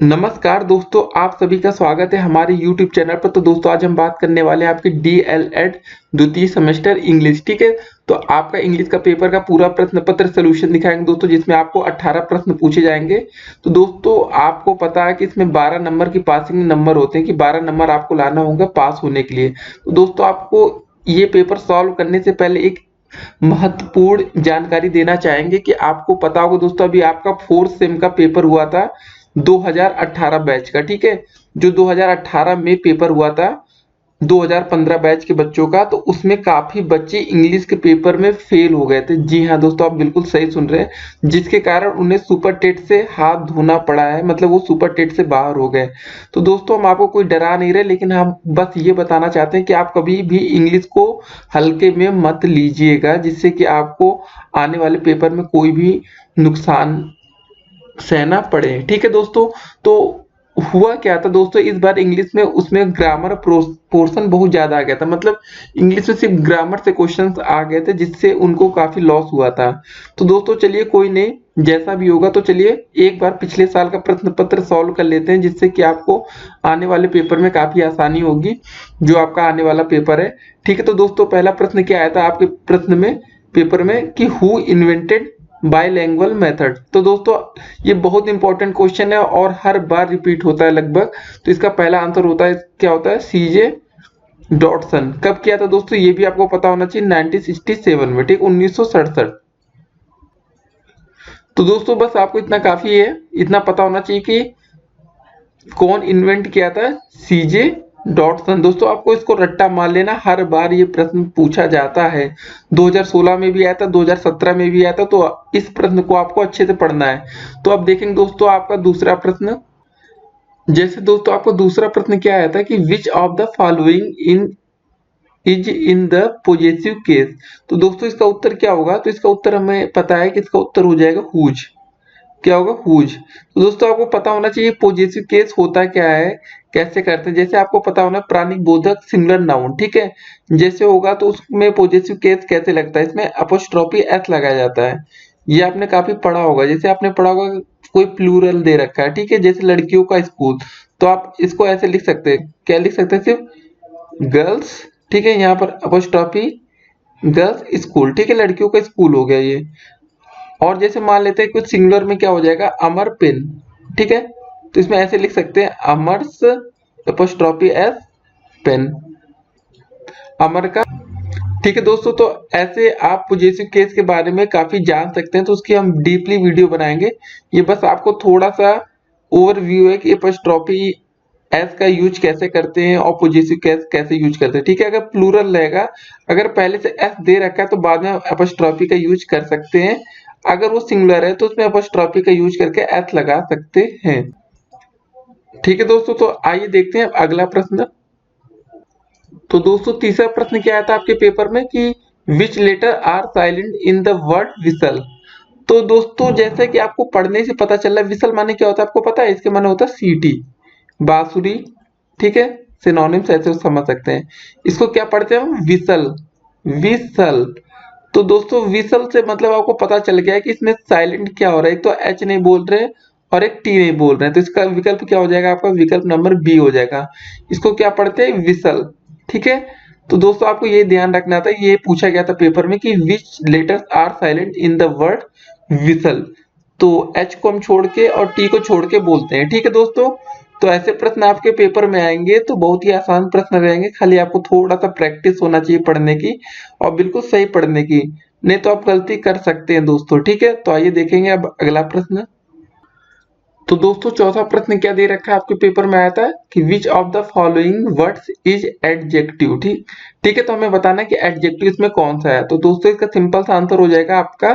नमस्कार दोस्तों, आप सभी का स्वागत है हमारे YouTube चैनल पर। तो दोस्तों आज हम बात करने वाले हैं आपकी DLED द्वितीय सेमेस्टर इंग्लिश। ठीक है, तो आपका इंग्लिश का पेपर का पूरा प्रश्न पत्र सोल्यूशन दिखाएंगे दोस्तों, जिसमें आपको 18 प्रश्न पूछे जाएंगे। तो दोस्तों आपको पता है कि इसमें 12 नंबर की पासिंग नंबर होते हैं कि 12 नंबर आपको लाना होगा पास होने के लिए। तो दोस्तों आपको ये पेपर सॉल्व करने से पहले एक महत्वपूर्ण जानकारी देना चाहेंगे कि आपको पता होगा दोस्तों, अभी आपका फोर्थ सेम का पेपर हुआ था 2018 बैच का। ठीक है, जो 2018 में पेपर हुआ था 2015 बैच के बच्चों का, तो उसमें काफी बच्चे इंग्लिश के पेपर में फेल हो गए थे। जी हाँ दोस्तों, आप बिल्कुल सही सुन रहे हैं, जिसके कारण उन्हें सुपर टेट से हाथ धोना पड़ा है, मतलब वो सुपर टेट से बाहर हो गए। तो दोस्तों हम आपको कोई डरा नहीं रहे, लेकिन हम बस ये बताना चाहते हैं कि आप कभी भी इंग्लिश को हल्के में मत लीजिएगा, जिससे कि आपको आने वाले पेपर में कोई भी नुकसान सहना पड़े। ठीक है दोस्तों, तो हुआ क्या था दोस्तों, इस बार इंग्लिश में उसमें ग्रामर पोर्शन बहुत ज्यादा आ गया था, मतलब इंग्लिश में सिर्फ ग्रामर से क्वेश्चंस आ गए थे, जिससे उनको काफी लॉस हुआ था। तो दोस्तों चलिए कोई नहीं, जैसा भी होगा तो चलिए एक बार पिछले साल का प्रश्न पत्र सॉल्व कर लेते हैं, जिससे कि आपको आने वाले पेपर में काफी आसानी होगी, जो आपका आने वाला पेपर है। ठीक है, तो दोस्तों पहला प्रश्न क्या आया था आपके प्रश्न में पेपर में कि हु इन्वेंटेड बाइलैंग्वेज मेथड। तो दोस्तों ये बहुत इंपॉर्टेंट क्वेश्चन है और हर बार रिपीट होता है लगभग। तो इसका पहला आंसर होता है, क्या होता है, सीजे डॉटसन। कब किया था दोस्तों, ये भी आपको पता होना चाहिए, 1967 में। ठीक, 1967। तो दोस्तों बस आपको इतना काफी है, इतना पता होना चाहिए कि कौन इन्वेंट किया था, सीजे डॉटसन। दोस्तों आपको इसको रट्टा मार लेना, हर बार ये प्रश्न पूछा जाता है। 2016 में भी आया था, 2017 में भी आया था, तो इस प्रश्न को आपको अच्छे से पढ़ना है। तो अब देखेंगे दोस्तों आपका दूसरा प्रश्न। जैसे दोस्तों आपको दूसरा प्रश्न क्या आया था कि which of the following in is in the positive case. तो दोस्तों इसका उत्तर क्या होगा, तो इसका उत्तर हमें पता है कि इसका उत्तर हो जाएगा हुज। क्या होगा, हुज। तो दोस्तों आपको पता होना चाहिए पॉजिटिव केस होता क्या है, कैसे करते हैं। जैसे आपको पता होना प्राणिक बोधक सिंगुलर नाउन, ठीक है, जैसे होगा तो उसमें पॉजिटिव केस कैसे लगता है, इसमें अपोस्ट्रोफी एस लगाया जाता है। ये आपने काफी पढ़ा होगा, जैसे आपने पढ़ा होगा कोई प्लूरल दे रखा है, ठीक है, जैसे लड़कियों का स्कूल, तो आप इसको ऐसे लिख सकते हैं, क्या लिख सकते हैं, सिर्फ गर्ल्स। ठीक है, यहाँ पर अपोस्ट्रोफी गर्ल्स स्कूल, ठीक है, लड़कियों का स्कूल हो गया ये। और जैसे मान लेते हैं कुछ सिंगुलर में क्या हो जाएगा, अमर पेन। ठीक है, तो इसमें ऐसे लिख सकते हैं अमर्स एपोस्ट्रोफी एस पेन, अमर का। ठीक है दोस्तों, तो ऐसे आप पॉजिटिव केस के बारे में काफी जान सकते हैं, तो उसकी हम डीपली वीडियो बनाएंगे। ये बस आपको थोड़ा सा ओवरव्यू है कि एपोस्ट्रोफी एस का यूज कैसे करते हैं और पॉजिटिव केस कैसे यूज करते हैं। ठीक है, अगर प्लूरल रहेगा, अगर पहले से एस दे रखा है तो बाद में एपोस्ट्रोफी का यूज कर सकते हैं। अगर वो सिंगुलर है तो उसमें एपोस्ट्रोफी का यूज करके एस लगा सकते हैं। ठीक है दोस्तों, तो आइए देखते हैं अगला प्रश्न। तो दोस्तों तीसरा प्रश्न क्या आया था आपके पेपर में कि which letter are silent in the word whistle. तो दोस्तों जैसे कि आपको पढ़ने से पता चल रहा है, विसल माने क्या होता है आपको पता है, इसके माने होता है सीटी, बांसुरी। ठीक है, सिनोनिम्स ऐसे समझ सकते हैं। इसको क्या पढ़ते हैं हम, विसल, विसल। तो दोस्तों विसल से मतलब आपको पता चल गया है कि इसमें साइलेंट क्या हो रहा है, एक तो एच नहीं बोल रहे और एक टी नहीं बोल रहे हैं, तो इसका विकल्प क्या हो जाएगा, आपका विकल्प नंबर बी हो जाएगा। इसको क्या पढ़ते हैं, विसल। ठीक है, तो दोस्तों आपको ये ध्यान रखना था, ये पूछा गया था पेपर में कि which letters are silent in the word whistle. तो एच को हम छोड़ के और टी को छोड़ के बोलते हैं। ठीक है दोस्तों, तो ऐसे प्रश्न आपके पेपर में आएंगे, तो बहुत ही आसान प्रश्न रहेंगे, खाली आपको थोड़ा सा प्रैक्टिस होना चाहिए पढ़ने की और बिल्कुल सही पढ़ने की, नहीं तो आप गलती कर सकते हैं दोस्तों। ठीक है, तो आइए देखेंगे अब अगला प्रश्न। तो दोस्तों चौथा प्रश्न क्या दे रखा है आपके पेपर में आया था कि which of the following words is adjective. ठीक, ठीक है, तो हमें बताना है कि एडजेक्टिव इसमें कौन सा है। तो दोस्तों इसका सिंपल सा आंसर हो जाएगा आपका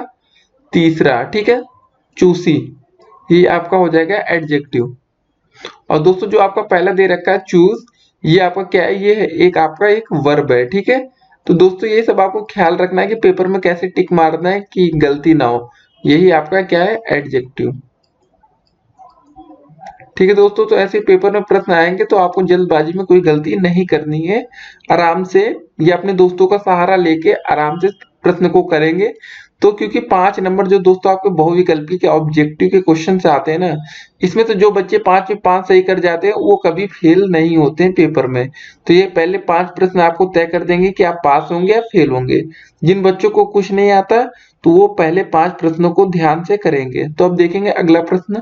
तीसरा, ठीक है, चूसी, ये आपका हो जाएगा एडजेक्टिव। और दोस्तों जो आपका पहला दे रखा है चूज, ये आपका क्या है, ये है एक आपका एक वर्ब है। ठीक है, तो दोस्तों ये सब आपको ख्याल रखना है कि पेपर में कैसे टिक मारना है कि गलती ना हो, यही आपका क्या है, एडजेक्टिव। ठीक है दोस्तों, तो ऐसे पेपर में प्रश्न आएंगे तो आपको जल्दबाजी में कोई गलती नहीं करनी है, आराम से या अपने दोस्तों का सहारा लेके आराम से प्रश्न को करेंगे तो क्योंकि 5 नंबर जो दोस्तों आपके बहुविकल्पी के ऑब्जेक्टिव के क्वेश्चन से आते हैं ना, इसमें तो जो बच्चे 5 में 5 सही कर जाते हैं वो कभी फेल नहीं होते हैं पेपर में। तो ये पहले 5 प्रश्न आपको तय कर देंगे कि आप पास होंगे या फेल होंगे। जिन बच्चों को कुछ नहीं आता तो वो पहले 5 प्रश्नों को ध्यान से करेंगे। तो अब देखेंगे अगला प्रश्न।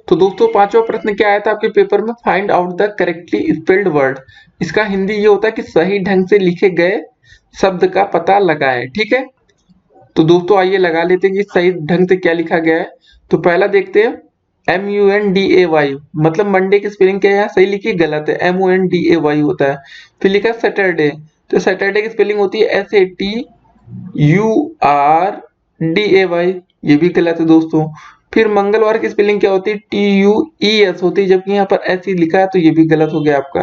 तो दोस्तों पांचवा प्रश्न क्या आया था आपके पेपर में, find out the correctly spelled word. इसका हिंदी ये होता है कि सही ढंग से लिखे गए शब्द का पता लगाएं। ठीक है, तो दोस्तों आइए लगा लेते हैं कि सही ढंग से क्या लिखा गया है। तो पहला देखते हैं, MUNDAY, मतलब मंडे की स्पेलिंग क्या है यहाँ सही लिखी, गलत है, MONDAY होता है। फिर लिखा सैटरडे, तो सैटरडे की स्पेलिंग होती है SATURDAY, ये भी गलत है दोस्तों। फिर मंगलवार की स्पेलिंग क्या होती है, TUES होती है, जबकि यहाँ पर ऐसे लिखा है, तो ये भी गलत हो गया आपका।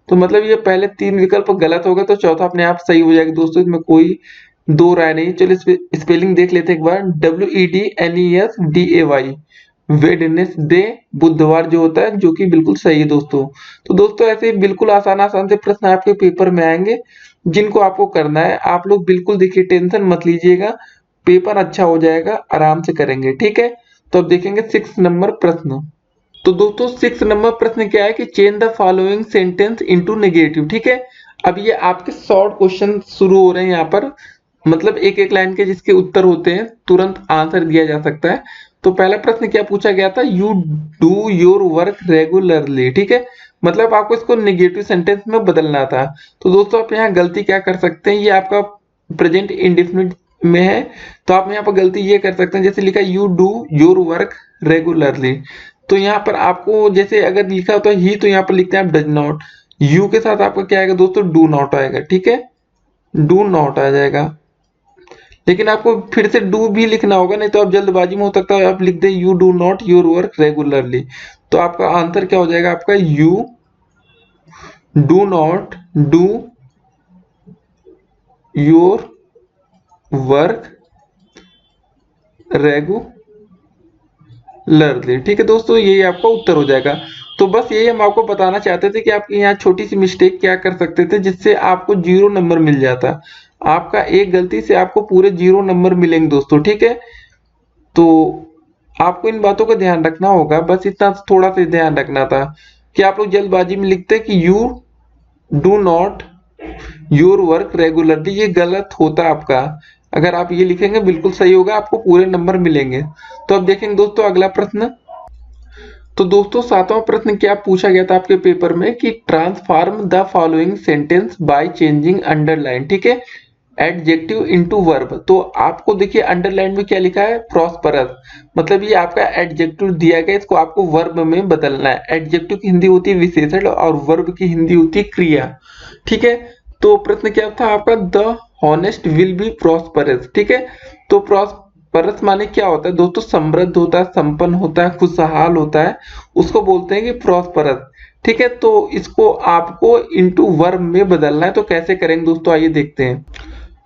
तो मतलब ये पहले 3 विकल्प गलत हो गए, तो चौथा अपने आप सही हो जाएगा दोस्तों, इसमें कोई दो राय नहीं। चलिए स्पेलिंग देख लेते हैं एक बार, WEDNESDAY, वेडनेसडे, बुधवार जो होता है, जो कि बिल्कुल सही है दोस्तों। तो दोस्तों ऐसे बिल्कुल आसान आसान से प्रश्न आपके पेपर में आएंगे, जिनको आपको करना है। आप लोग बिल्कुल देखिए, टेंशन मत लीजिएगा, पेपर अच्छा हो जाएगा, आराम से करेंगे। ठीक है, तो अब देखेंगे 6 नंबर प्रश्न। तो दोस्तों 6 नंबर प्रश्न क्या है कि change the following sentence into negative. ठीक है, अब ये आपके शॉर्ट क्वेश्चन शुरू हो रहे हैं यहाँ पर, मतलब एक एक लाइन के जिसके उत्तर होते हैं, तुरंत आंसर दिया जा सकता है। तो पहला प्रश्न क्या पूछा गया था, you do your work regularly. ठीक है, मतलब आपको इसको नेगेटिव सेंटेंस में बदलना था। तो दोस्तों आप यहाँ गलती क्या कर सकते हैं, ये आपका प्रेजेंट इंडेफिनिट में है, तो आप यहाँ पर गलती ये कर सकते हैं, जैसे लिखा you do your work regularly, तो यहाँ पर आपको जैसे अगर लिखा होता है ही, तो यहाँ पर लिखते हैं आप डज नॉट, यू के साथ आपका क्या आएगा दोस्तों, डू नॉट आएगा। ठीक है, डू नॉट आ जाएगा, लेकिन आपको फिर से डू भी लिखना होगा, नहीं तो आप जल्दबाजी में हो सकता है आप लिख दे you do not your work regularly. तो आपका आंसर क्या हो जाएगा, आपका you do not do your work regularly. ठीक है दोस्तों, यही आपका उत्तर हो जाएगा। तो बस यही हम आपको बताना चाहते थे कि आपके यहाँ छोटी सी मिस्टेक क्या कर सकते थे, जिससे आपको 0 नंबर मिल जाता। आपका एक गलती से आपको पूरे 0 नंबर मिलेंगे दोस्तों। ठीक है, तो आपको इन बातों का ध्यान रखना होगा, बस इतना थोड़ा सा ध्यान रखना था कि आप लोग जल्दबाजी में लिखते कि you do not your work regularly, ये गलत होता आपका। अगर आप ये लिखेंगे बिल्कुल सही होगा, आपको पूरे नंबर मिलेंगे। तो अब देखेंगे दोस्तों अगला प्रश्न। तो दोस्तों 7वां प्रश्न क्या पूछा गया था आपके पेपर में कि transform the following sentence by changing underline. ठीक है, एडजेक्टिव इनटू वर्ब। तो आपको देखिए अंडरलाइन में क्या लिखा है, प्रॉस्परस, मतलब ये आपका एडजेक्टिव दिया गया, इसको आपको वर्ब में बदलना है। एडजेक्टिव की हिंदी होती है विशेषण और वर्ब की हिंदी होती है क्रिया। ठीक है, तो प्रश्न क्या था आपका, the honest will be prosperous. ठीक है, तो प्रॉस्परस माने क्या होता है दोस्तों, समृद्ध होता है, संपन्न होता है, खुशहाल होता है, उसको बोलते हैं कि प्रॉस्परस। ठीक है, तो इसको आपको इनटू वर्ब में बदलना है। तो कैसे करेंगे दोस्तों, आइए देखते हैं।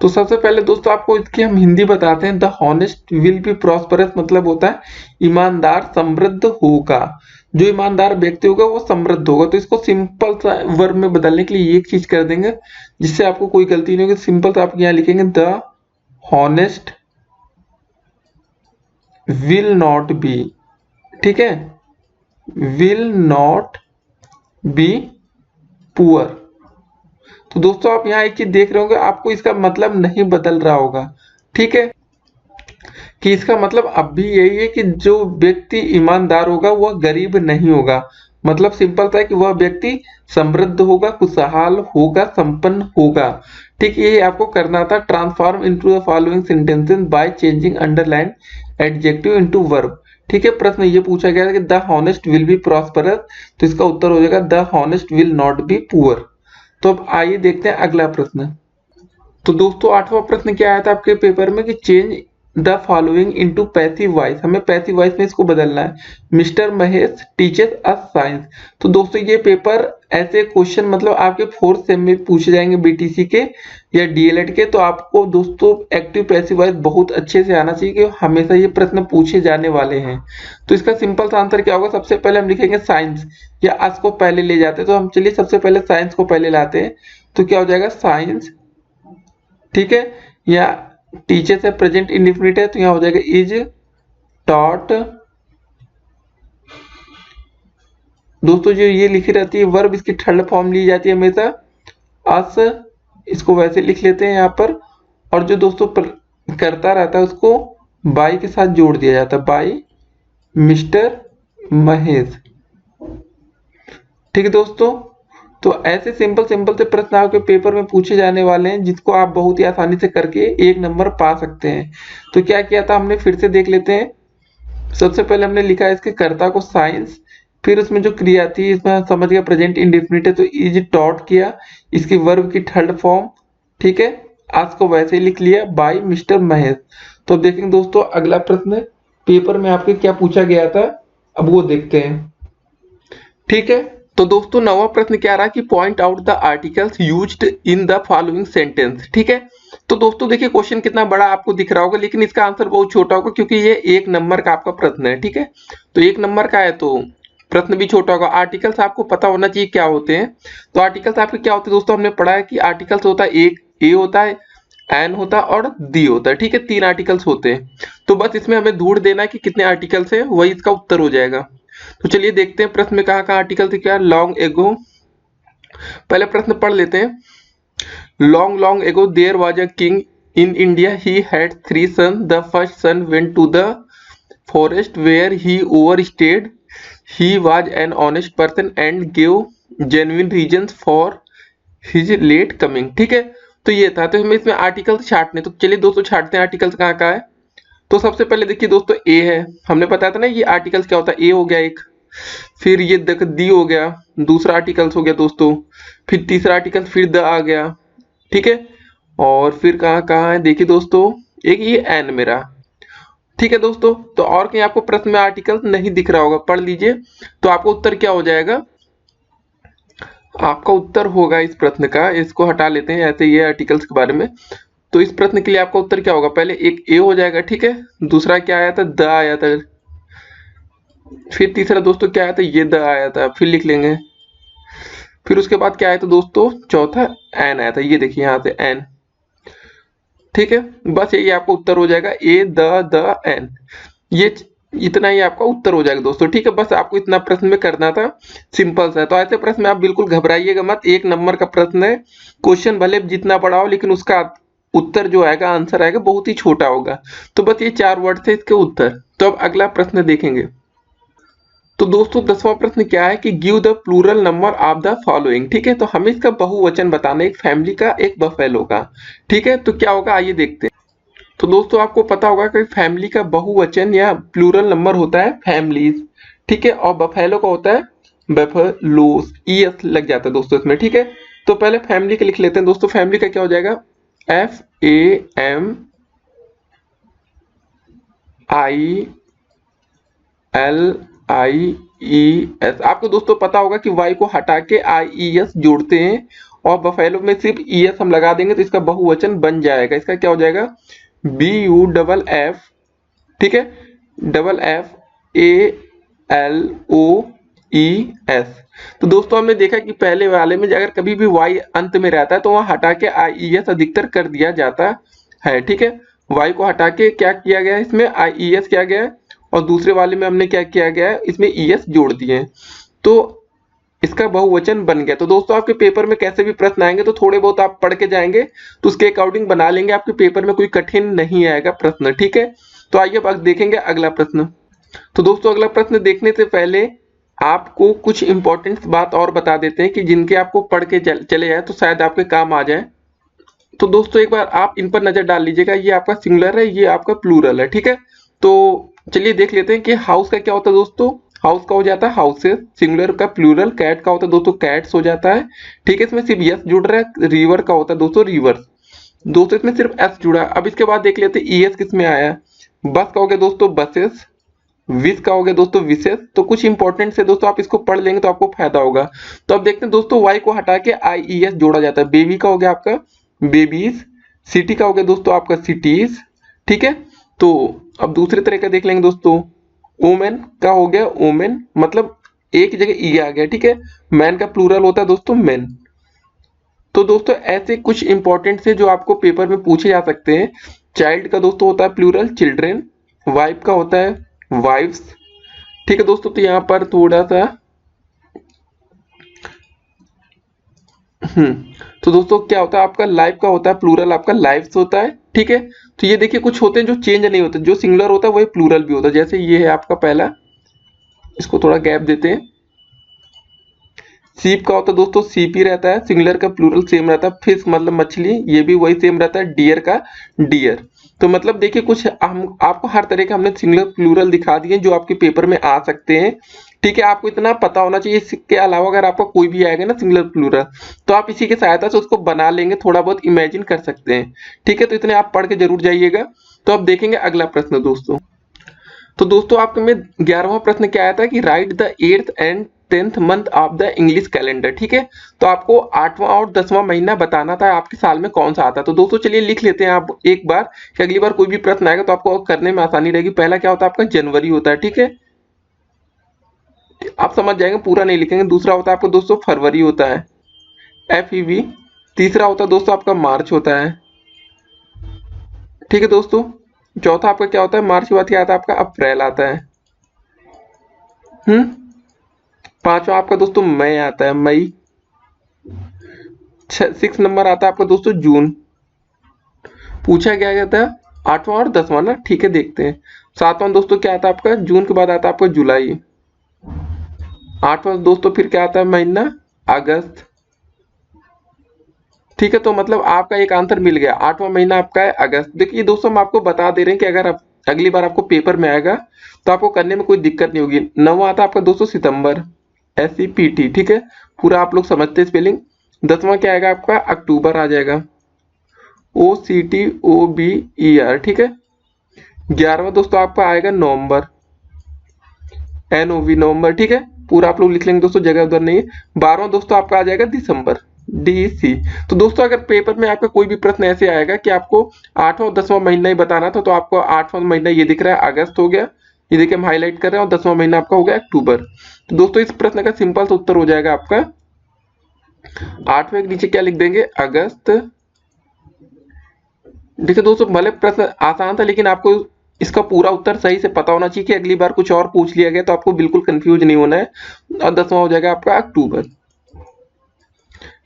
तो सबसे पहले दोस्तों आपको इसकी हम हिंदी बताते हैं। The honest will be prosperous मतलब होता है ईमानदार समृद्ध होगा, जो ईमानदार व्यक्ति होगा वो समृद्ध होगा। तो इसको सिंपल सा वर्ब में बदलने के लिए एक चीज कर देंगे, जिससे आपको कोई गलती नहीं होगी। सिंपल सा आप यहाँ लिखेंगे the honest will not be. ठीक है, विल नॉट बी पुअर। तो दोस्तों आप यहाँ एक चीज देख रहे होंगे, आपको इसका मतलब नहीं बदल रहा होगा। ठीक है, कि इसका मतलब अब भी यही है कि जो व्यक्ति ईमानदार होगा वह गरीब नहीं होगा। मतलब सिंपल था कि वह व्यक्ति समृद्ध होगा, खुशहाल होगा, संपन्न होगा। ठीक, यही आपको करना था। Transform into the following sentences by changing underline adjective into verb. ठीक है, प्रश्न ये पूछा गया था कि the honest will be prosperous, तो इसका उत्तर हो जाएगा the honest will not be poor. तो अब आइए देखते हैं अगला प्रश्न। तो दोस्तों 8वां प्रश्न क्या आया था आपके पेपर में कि change the following into passive voice. हमें पैसिव वॉइस में इसको बदलना है। मिस्टर महेश टीचर्स अस साइंस। तो दोस्तों ये पेपर ऐसे क्वेश्चन मतलब आपके 4th सेम में पूछे जाएंगे, बीटीसी के या डीएलएड के। तो आपको दोस्तों एक्टिव पैसिव वॉइस बहुत अच्छे से आना चाहिए, कि हमेशा ये प्रश्न पूछे जाने वाले हैं। तो इसका सिंपल सा आंसर क्या होगा, सबसे पहले हम लिखेंगे साइंस, या अस को पहले ले जाते हैं। तो हम चलिए सबसे पहले साइंस को पहले लाते हैं, तो क्या हो जाएगा साइंस। ठीक है, या टीचर्स है प्रेजेंट इंडेफिनिट है तो यहाँ हो जाएगा इज टॉट। दोस्तों जो ये लिखी रहती है वर्ब, इसकी थर्ड फॉर्म ली जाती है हमेशा अस, इसको वैसे लिख लेते हैं यहाँ पर। और जो दोस्तों करता रहता है उसको बाय के साथ जोड़ दिया जाता है, बाय मिस्टर महेश। ठीक है दोस्तों, तो ऐसे सिंपल सिंपल से प्रश्न आपके पेपर में पूछे जाने वाले हैं जिसको आप बहुत ही आसानी से करके 1 नंबर पा सकते हैं। तो क्या किया था हमने, फिर से देख लेते हैं। सबसे पहले हमने लिखा है इसके कर्ता को साइंस, फिर उसमें जो क्रिया थी इसमें समझ गया प्रेजेंट इंडेफिनिट है तो इज टॉट किया, इसकी वर्ब की थर्ड फॉर्म, ठीक है, आज को वैसे ही लिख लिया बाय मिस्टर महेश। तो देखेंगे दोस्तों अगला प्रश्न पेपर में आपके क्या पूछा गया था, अब वो देखते हैं। ठीक है, तो दोस्तों नवा प्रश्न क्या रहा कि point out the articles used in the following sentence. ठीक है, तो दोस्तों देखिए क्वेश्चन कितना बड़ा आपको दिख रहा होगा, लेकिन इसका आंसर बहुत छोटा होगा क्योंकि ये 1 नंबर का आपका प्रश्न है। ठीक है, तो 1 नंबर का है तो प्रश्न भी छोटा होगा। आर्टिकल्स आपको पता होना चाहिए क्या होते हैं। तो आर्टिकल्स आपके क्या होते हैं दोस्तों, हमने पढ़ा है कि आर्टिकल्स होता है एक ए होता है, एन होता है और दी होता है। ठीक है, 3 आर्टिकल्स होते हैं। तो बस इसमें हमें ढूंढ देना है कि कितने आर्टिकल्स है, वही इसका उत्तर हो जाएगा। तो चलिए देखते हैं प्रश्न में कहाँ आर्टिकल थे। क्या लॉन्ग एगो, पहले प्रश्न पढ़ लेते हैं। Long long ago there was a king in India, he had 3 sons, the first son went to the forest where he overstayed, he was an honest person and give genuine reasons for his late coming. ठीक है, तो ये था। तो हमें इसमें articles छांटने, तो चलिए दोस्तों छांटते हैं आर्टिकल्स कहाँ कहाँ है। तो सबसे पहले देखिए दोस्तों ए है, हमने बताया था ना ये आर्टिकल्स क्या होता है, ए हो गया एक, फिर ये दी हो गया, दूसरा आर्टिकल्स हो गया दोस्तों, फिर तीसरा आर्टिकल फिर द आ गया। ठीक है, और फिर कहाँ कहाँ है देखिए दोस्तों, एक ये एन मेरा। ठीक है दोस्तों, तो और कहीं आपको प्रश्न में आर्टिकल नहीं दिख रहा होगा, पढ़ लीजिए। तो आपको उत्तर क्या हो जाएगा, आपका उत्तर होगा इस प्रश्न का, इसको हटा लेते हैं ऐसे ये आर्टिकल्स के बारे में। तो इस प्रश्न के लिए आपका उत्तर क्या होगा, पहले एक ए हो जाएगा। ठीक है, दूसरा क्या आया था, द आया था, फिर तीसरा दोस्तों क्या आया था, ये द आया था, फिर लिख लेंगे। फिर उसके बाद क्या आया था दोस्तों, चौथा एन आया था, ये देखिए यहाँ से एन। ठीक है, बस यही आपका उत्तर हो जाएगा, ए द एन, ये इतना ही आपका उत्तर हो जाएगा दोस्तों। ठीक है, बस आपको इतना प्रश्न में करना था, सिंपल सा है। तो ऐसे प्रश्न में आप बिल्कुल घबराइएगा मत, 1 नंबर का प्रश्न है, क्वेश्चन भले जितना बड़ा हो लेकिन उसका उत्तर जो आएगा, आंसर आएगा बहुत ही छोटा होगा। तो बस ये 4 वर्ड थे इसके उत्तर। तो अब अगला प्रश्न देखेंगे। तो दोस्तों 10वां प्रश्न क्या है कि give the plural number of the following. ठीक है, तो हमें इसका बहुवचन बताना है, एक फैमिली का, एक बफेलो का। ठीक है, तो क्या होगा आइए देखते हैं। तो दोस्तों आपको पता होगा कि फैमिली का बहुवचन या प्लूरल नंबर होता है फैमिलीज। ठीक है, और बफेलो का होता है बफेलोस, ईएस लग जाता है दोस्तों इसमें। ठीक है, तो पहले फैमिली का लिख लेते हैं दोस्तों। फैमिली का क्या हो जाएगा, FAMILIES। आपको दोस्तों पता होगा कि वाई को हटा के IES जोड़ते हैं, और बफेलो में सिर्फ ES हम लगा देंगे तो इसका बहुवचन बन जाएगा। इसका क्या हो जाएगा, BUFF। ठीक है, FALOES। तो दोस्तों हमने देखा कि पहले वाले में अगर कभी भी वाई अंत में रहता है तो वहां हटा के IES अधिकतर कर दिया जाता है। ठीक है, वाई को हटा के क्या किया गया है, इसमें IES किया गया है, और दूसरे वाले में हमने क्या किया गया है, इसमें ES जोड़ दिए हैं, तो इसका बहुवचन बन गया। तो दोस्तों आपके पेपर में कैसे भी प्रश्न आएंगे तो थोड़े बहुत आप पढ़ के जाएंगे तो उसके अकॉर्डिंग बना लेंगे, आपके पेपर में कोई कठिन नहीं आएगा प्रश्न। ठीक है, तो आइए अब देखेंगे अगला प्रश्न। तो दोस्तों अगला प्रश्न देखने से पहले आपको कुछ इंपॉर्टेंट बात और बता देते हैं कि जिनके आपको पढ़ के चले जाए तो शायद आपके काम आ जाए। तो दोस्तों एक बार आप इन पर नजर डाल लीजिएगा, ये आपका सिंगुलर है, ये आपका प्लूरल है। ठीक है, तो चलिए देख लेते हैं कि हाउस का क्या होता है दोस्तों। हाउस का हो जाता है हाउसेस, सिंगुलर का प्लूरल। कैट का होता है दोस्तों कैट्स हो जाता है। ठीक है, इसमें सिर्फ यस जुड़ रहा है। रिवर का होता है दोस्तों रिवर्स, दोस्तों इसमें सिर्फ एस जुड़ा है। अब इसके बाद देख लेते हैं ईएस किस में आया है। बस का हो गया दोस्तों बसेस, विस का हो गया दोस्तों विसेस। तो कुछ इंपॉर्टेंट से दोस्तों आप इसको पढ़ लेंगे तो आपको फायदा होगा। तो अब देखते हैं दोस्तों वाई को हटा के IES जोड़ा जाता है। बेबी का हो गया आपका बेबीज, सिटी का हो गया दोस्तों आपका सिटीज। ठीक है, तो अब दूसरे तरह का देख लेंगे दोस्तों। वोमेन का हो गया वोमेन, मतलब एक जगह ई आ गया। ठीक है, मैन का प्लूरल होता है दोस्तों मेन। तो दोस्तों ऐसे कुछ इंपॉर्टेंट से जो आपको पेपर में पूछे जा सकते हैं चाइल्ड का दोस्तों होता है प्लूरल चिल्ड्रेन, वाइफ का होता है वाइफ्स। ठीक है दोस्तों, तो यहाँ पर थोड़ा सा तो दोस्तों क्या होता है आपका लाइफ का होता है प्लूरल आपका लाइफ्स होता है। ठीक है, तो ये देखिए कुछ होते हैं जो चेंज नहीं होते, जो सिंगुलर होता है वही प्लूरल भी होता है। जैसे ये है आपका पहला, इसको थोड़ा गैप देते हैं। सीप का होता है दोस्तों सीप ही रहता है, सिंगुलर का प्लूरल सेम रहता है। फिश मतलब मछली, ये भी वही सेम रहता है। डियर का डियर। तो मतलब देखिए कुछ हम आपको हर तरह के हमने सिंगुलर प्लूरल दिखा दिए जो आपके पेपर में आ सकते हैं। ठीक है, आपको इतना पता होना चाहिए। इसके अलावा अगर आपका कोई भी आएगा ना सिंगुलर प्लूरल, तो आप इसी की सहायता से उसको बना लेंगे, थोड़ा बहुत इमेजिन कर सकते हैं। ठीक है, तो इतने आप पढ़ के जरूर जाइएगा। तो अब देखेंगे अगला प्रश्न दोस्तों। तो दोस्तों आपके में 11वां प्रश्न क्या आया था कि right the 8th and 10th month of the English calendar. ठीक है, तो आपको 8वां और 10वां महीना बताना था आपके साल में कौन सा आता है। तो दोस्तों चलिए लिख लेते हैं आप एक बार, कि अगली बार कोई भी प्रश्न आएगा तो आपको करने में आसानी रहेगी। पहला क्या होता है आपका जनवरी होता है। ठीक है, आप समझ जाएंगे, पूरा नहीं लिखेंगे। दूसरा होता है आपका दोस्तों फरवरी होता है, FEV। तीसरा होता है दोस्तों आपका मार्च होता है। ठीक है दोस्तों, चौथा आपका क्या होता है, मार्च के बाद क्या आता है आपका अप्रैल आता है। पांचवा आपका दोस्तों मई आता है, मई। 6 नंबर आता है आपका दोस्तों जून। पूछा क्या गया था 8वां और 10वां ना। ठीक है, देखते हैं। 7वां दोस्तों क्या आता है आपका, जून के बाद आता है आपका जुलाई। 8वां दोस्तों फिर क्या आता है महीना, अगस्त। ठीक है, तो मतलब आपका एक आंसर मिल गया। 8वां महीना आपका है अगस्त। देखिए दोस्तों हम आपको बता दे रहे हैं कि अगर आप अगली बार आपको पेपर में आएगा तो आपको करने में कोई दिक्कत नहीं होगी। 9वां आता है आपका दोस्तों सितंबर, SEPT। ठीक है, पूरा आप लोग समझते हैं स्पेलिंग। 10वां क्या आएगा आपका, अक्टूबर आ जाएगा, OCTOBER। ठीक है, 11वां दोस्तों आपका आएगा नवंबर, NOV नवंबर। ठीक है, पूरा आप लोग लिख लेंगे दोस्तों, जगह उधर नहीं है। 12वां दोस्तों आपका आ जाएगा दिसंबर, DC। तो दोस्तों अगर पेपर में आपका कोई भी प्रश्न ऐसे आएगा कि आपको 8वां और 10वां महीना ही बताना था, तो आपको 8वां महीना ये दिख रहा है अगस्त हो गया, ये देखिए हम हाईलाइट कर रहे हैं, और 10वां महीना आपका हो गया अक्टूबर। तो दोस्तों इस प्रश्न का सिंपल सा उत्तर हो जाएगा आपका 8वें के नीचे क्या लिख देंगे, अगस्त। देखिए दोस्तों भले प्रश्न आसान था, लेकिन आपको इसका पूरा उत्तर सही से पता होना चाहिए कि अगली बार कुछ और पूछ लिया गया तो आपको बिल्कुल कंफ्यूज नहीं होना है। और 10वां हो जाएगा आपका अक्टूबर।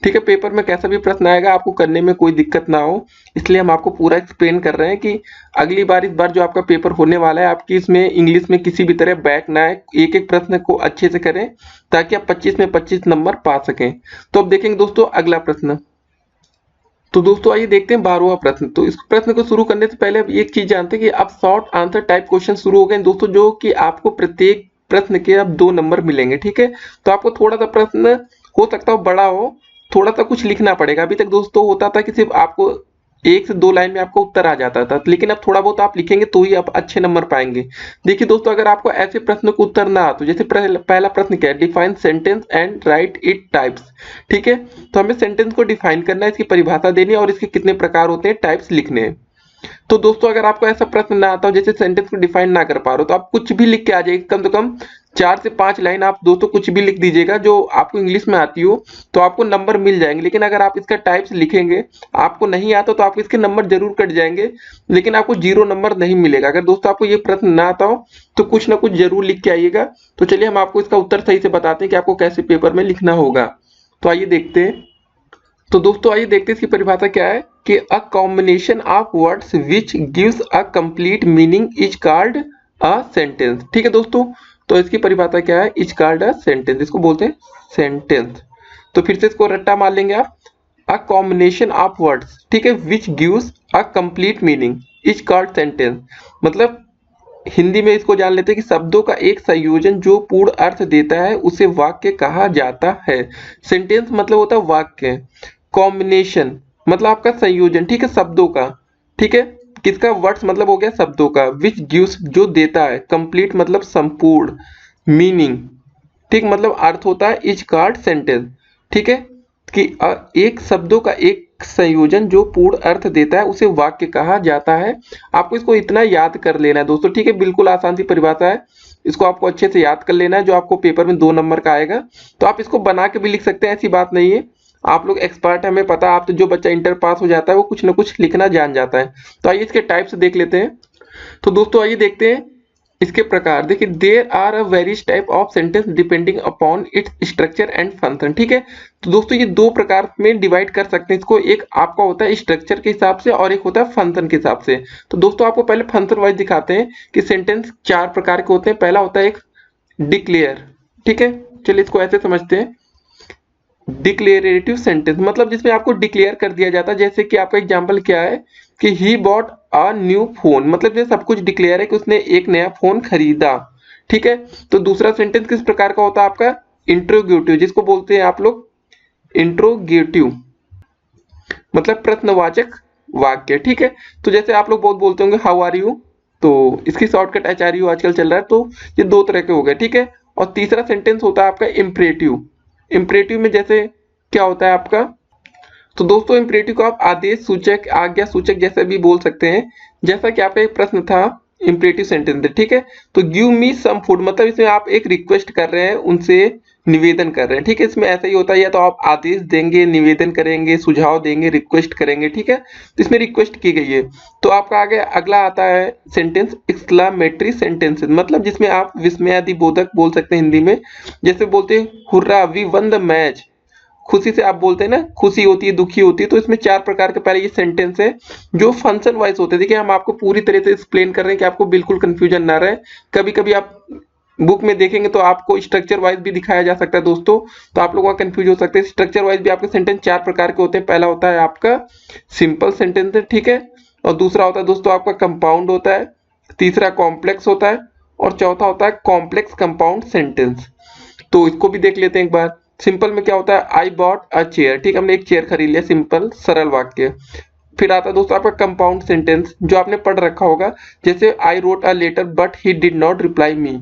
ठीक है, पेपर में कैसा भी प्रश्न आएगा आपको करने में कोई दिक्कत ना हो, इसलिए हम आपको पूरा एक्सप्लेन कर रहे हैं कि अगली बार इस बार जो आपका पेपर होने वाला है आपकी इसमें इंग्लिश में किसी भी तरह बैक ना आए, एक एक प्रश्न को अच्छे से करें ताकि आप 25 में 25 नंबर पा सकें। तो अब देखेंगे दोस्तों अगला प्रश्न। तो दोस्तों आइए देखते हैं 12वां प्रश्न। तो इस प्रश्न को शुरू करने से पहले अब एक चीज जानते हैं कि अब शॉर्ट आंसर टाइप क्वेश्चन शुरू हो गए दोस्तों, जो कि आपको प्रत्येक प्रश्न के अब 2 नंबर मिलेंगे। ठीक है, तो आपको थोड़ा सा प्रश्न हो सकता हो बड़ा हो, थोड़ा सा कुछ लिखना पड़ेगा। अभी तक दोस्तों होता था कि सिर्फ आपको 1 से 2 लाइन में आपको उत्तर आ जाता था, लेकिन अब थोड़ा बहुत आप लिखेंगे तो ही आप अच्छे नंबर पाएंगे। देखिए दोस्तों अगर आपको ऐसे प्रश्न को उत्तर ना आ, तो जैसे पहला प्रश्न क्या है, define sentence and right it types. ठीक है, तो हमें सेंटेंस को डिफाइन करना है, इसकी परिभाषा देनी है और इसके कितने प्रकार होते हैं, टाइप्स लिखने हैं। तो दोस्तों अगर आपको ऐसा प्रश्न ना आता हो, जैसे सेंटेंस को डिफाइन ना कर पा रहे हो, तो आप कुछ भी लिख के आ जाइए। कम से कम 4 से 5 लाइन आप दोस्तों कुछ भी लिख दीजिएगा जो आपको इंग्लिश में आती हो, तो आपको नंबर मिल जाएंगे। लेकिन अगर आप इसका टाइप्स लिखेंगे, आपको नहीं आता तो आपको इसके नंबर जरूर कट जाएंगे, लेकिन आपको 0 नंबर नहीं मिलेगा। अगर दोस्तों आपको ये प्रश्न ना आता हो तो कुछ ना कुछ जरूर लिख के आइएगा। तो चलिए हम आपको इसका उत्तर सही से बताते हैं कि आपको कैसे पेपर में लिखना होगा। तो आइए देखते हैं। तो दोस्तों आइए देखते हैं इसकी परिभाषा क्या है कि a combination of words which gives a complete meaning is called a sentence. ठीक है दोस्तों, तो इसकी परिभाषा क्या है, इज कॉल्ड अ सेंटेंस, इसको बोलते हैं सेंटेंस। तो फिर से इसको रट्टा मार लेंगे आप, अ कॉम्बिनेशन ऑफ वर्ड्स, ठीक है, which gives a complete meaning is called sentence. मतलब हिंदी में इसको जान लेते हैं कि शब्दों का एक संयोजन जो पूर्ण अर्थ देता है उसे वाक्य कहा जाता है। सेंटेंस मतलब होता है वाक्य। कॉम्बिनेशन मतलब आपका संयोजन, ठीक है, शब्दों का। ठीक है, किसका, वर्ड्स मतलब हो गया शब्दों का, विच गिव्स जो देता है, कंप्लीट मतलब संपूर्ण, मीनिंग, ठीक, मतलब अर्थ होता है, इज कॉल्ड सेंटेंस। ठीक है, कि एक शब्दों का एक संयोजन जो पूर्ण अर्थ देता है उसे वाक्य कहा जाता है। आपको इसको इतना याद कर लेना है दोस्तों, ठीक है, बिल्कुल आसान सी परिभाषा है, इसको आपको अच्छे से याद कर लेना है, जो आपको पेपर में 2 नंबर का आएगा। तो आप इसको बना के भी लिख सकते हैं, ऐसी बात नहीं है, आप लोग एक्सपर्ट, हमें पता है, आप तो जो बच्चा इंटर पास हो जाता है वो कुछ ना कुछ लिखना जान जाता है। तो आइए इसके टाइप्स देख लेते हैं। तो दोस्तों आइए देखते हैं इसके प्रकार। देखिए, there are a various type of sentence depending upon its structure and function. ठीक है, तो दोस्तों ये दो प्रकार में डिवाइड कर सकते हैं इसको। एक आपका होता है स्ट्रक्चर के हिसाब से और एक होता है फंक्शन के हिसाब से। तो दोस्तों आपको पहले फंक्शन वाइज दिखाते हैं कि सेंटेंस चार प्रकार के होते हैं। पहला होता है एक डिक्लेयर। ठीक है, चलिए इसको ऐसे समझते हैं। डिक्लेरेटिव सेंटेंस मतलब जिसमें आपको डिक्लेयर कर दिया जाता है। जैसे कि आपका एग्जांपल क्या है कि he bought a new phone, मतलब ये सब कुछ डिक्लेयर है कि उसने एक नया फोन खरीदा। ठीक है, तो दूसरा सेंटेंस किस प्रकार का होता है आपका? इंट्रोगेटिव, जिसको बोलते हैं आप लोग इंट्रोगेटिव, मतलब प्रश्नवाचक वाक्य। ठीक है, तो जैसे आप लोग बहुत बोलते होंगे हाउ आर यू, तो इसकी शॉर्टकट एच आर यू आजकल चल रहा है। तो ये दो तरह के हो गए। ठीक है, और तीसरा सेंटेंस होता है आपका इम्परेटिव। इम्परेटिव में जैसे क्या होता है आपका? तो दोस्तों इम्परेटिव को आप आदेश सूचक, आज्ञा सूचक जैसे भी बोल सकते हैं। जैसा कि आपका एक प्रश्न था इम्परेटिव सेंटेंस। ठीक है, तो गिव मी सम फूड, मतलब इसमें आप एक रिक्वेस्ट कर रहे हैं, उनसे निवेदन कर रहे हैं। ठीक है, इसमें ऐसा ही होता है, या तो आप आदेश देंगे, निवेदन करेंगे, सुझाव देंगे, रिक्वेस्ट करेंगे। ठीक है, तो इसमें रिक्वेस्ट की गई है। तो आपका आगे अगला आता है सेंटेंस एक्सक्लामेटरी सेंटेंसेस, मतलब जिसमें आप विस्मयादि बोधक बोल सकते हैं हिंदी में। जैसे बोलते हैं hurrah we won the match, खुशी से आप बोलते हैं ना, खुशी होती है, दुखी होती है। तो इसमें चार प्रकार के पहले ये सेंटेंस है जो फंक्शन वाइज होते हैं। देखिए हम आपको पूरी तरह से एक्सप्लेन कर रहे हैं कि आपको बिल्कुल कंफ्यूजन ना रहे। कभी कभी आप बुक में देखेंगे तो आपको स्ट्रक्चर वाइज भी दिखाया जा सकता है दोस्तों, तो आप लोग वहाँ कंफ्यूज हो सकते हैं। स्ट्रक्चर वाइज भी आपके सेंटेंस चार प्रकार के होते हैं। पहला होता है आपका सिंपल सेंटेंस है। ठीक है, और दूसरा होता है दोस्तों आपका कंपाउंड होता है, तीसरा कॉम्प्लेक्स होता है, और चौथा होता है कॉम्प्लेक्स कंपाउंड सेंटेंस। तो इसको भी देख लेते हैं एक बार। सिंपल में क्या होता है? I bought a chair. ठीक है, हमने एक चेयर खरीद लिया, सिंपल सरल वाक्य। फिर आता है दोस्तों आपका कंपाउंड सेंटेंस जो आपने पढ़ रखा होगा, जैसे I wrote a letter but he did not reply me.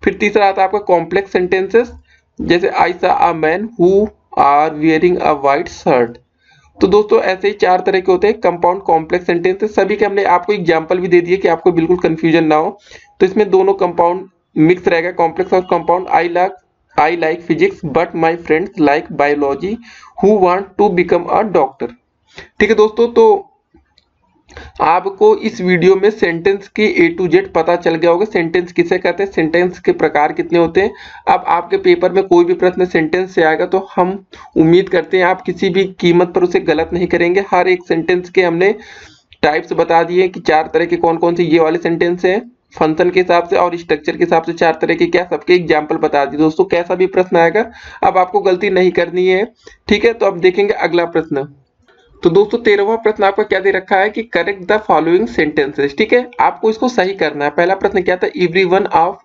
फिर तीसरा आता है आपका कॉम्प्लेक्स सेंटेंसेस, जैसे I saw a man who are wearing a white shirt. तो दोस्तों ऐसे ही चार तरह के होते हैं कंपाउंड कॉम्प्लेक्स सेंटेंसेस। सभी के हमने आपको एग्जांपल भी दे दिए कि आपको बिल्कुल कंफ्यूजन ना हो। तो इसमें दोनों कंपाउंड मिक्स रहेगा, कॉम्प्लेक्स और compound. I like physics but my friends like biology who want to become a doctor. ठीक है दोस्तों, तो आपको इस वीडियो में सेंटेंस की ए टू जेड पता चल गया होगा। सेंटेंस किसे कहते हैं, सेंटेंस के प्रकार कितने होते हैं। अब आपके पेपर में कोई भी प्रश्न सेंटेंस से आएगा तो हम उम्मीद करते हैं आप किसी भी कीमत पर उसे गलत नहीं करेंगे। हर एक सेंटेंस के हमने टाइप्स बता दिए कि चार तरह के कौन कौन से ये वाले सेंटेंस हैं, फंक्शन के हिसाब से और स्ट्रक्चर के हिसाब से चार तरह के क्या सबके एग्जाम्पल बता दिए दोस्तों। कैसा भी प्रश्न आएगा अब आपको गलती नहीं करनी है। ठीक है, तो अब देखेंगे अगला प्रश्न। तो दोस्तों 13वां प्रश्न आपका क्या दे रखा है कि करेक्ट द फॉलोइंग सेंटेंसेस। ठीक है, आपको इसको सही करना है। पहला प्रश्न क्या था? Everyone of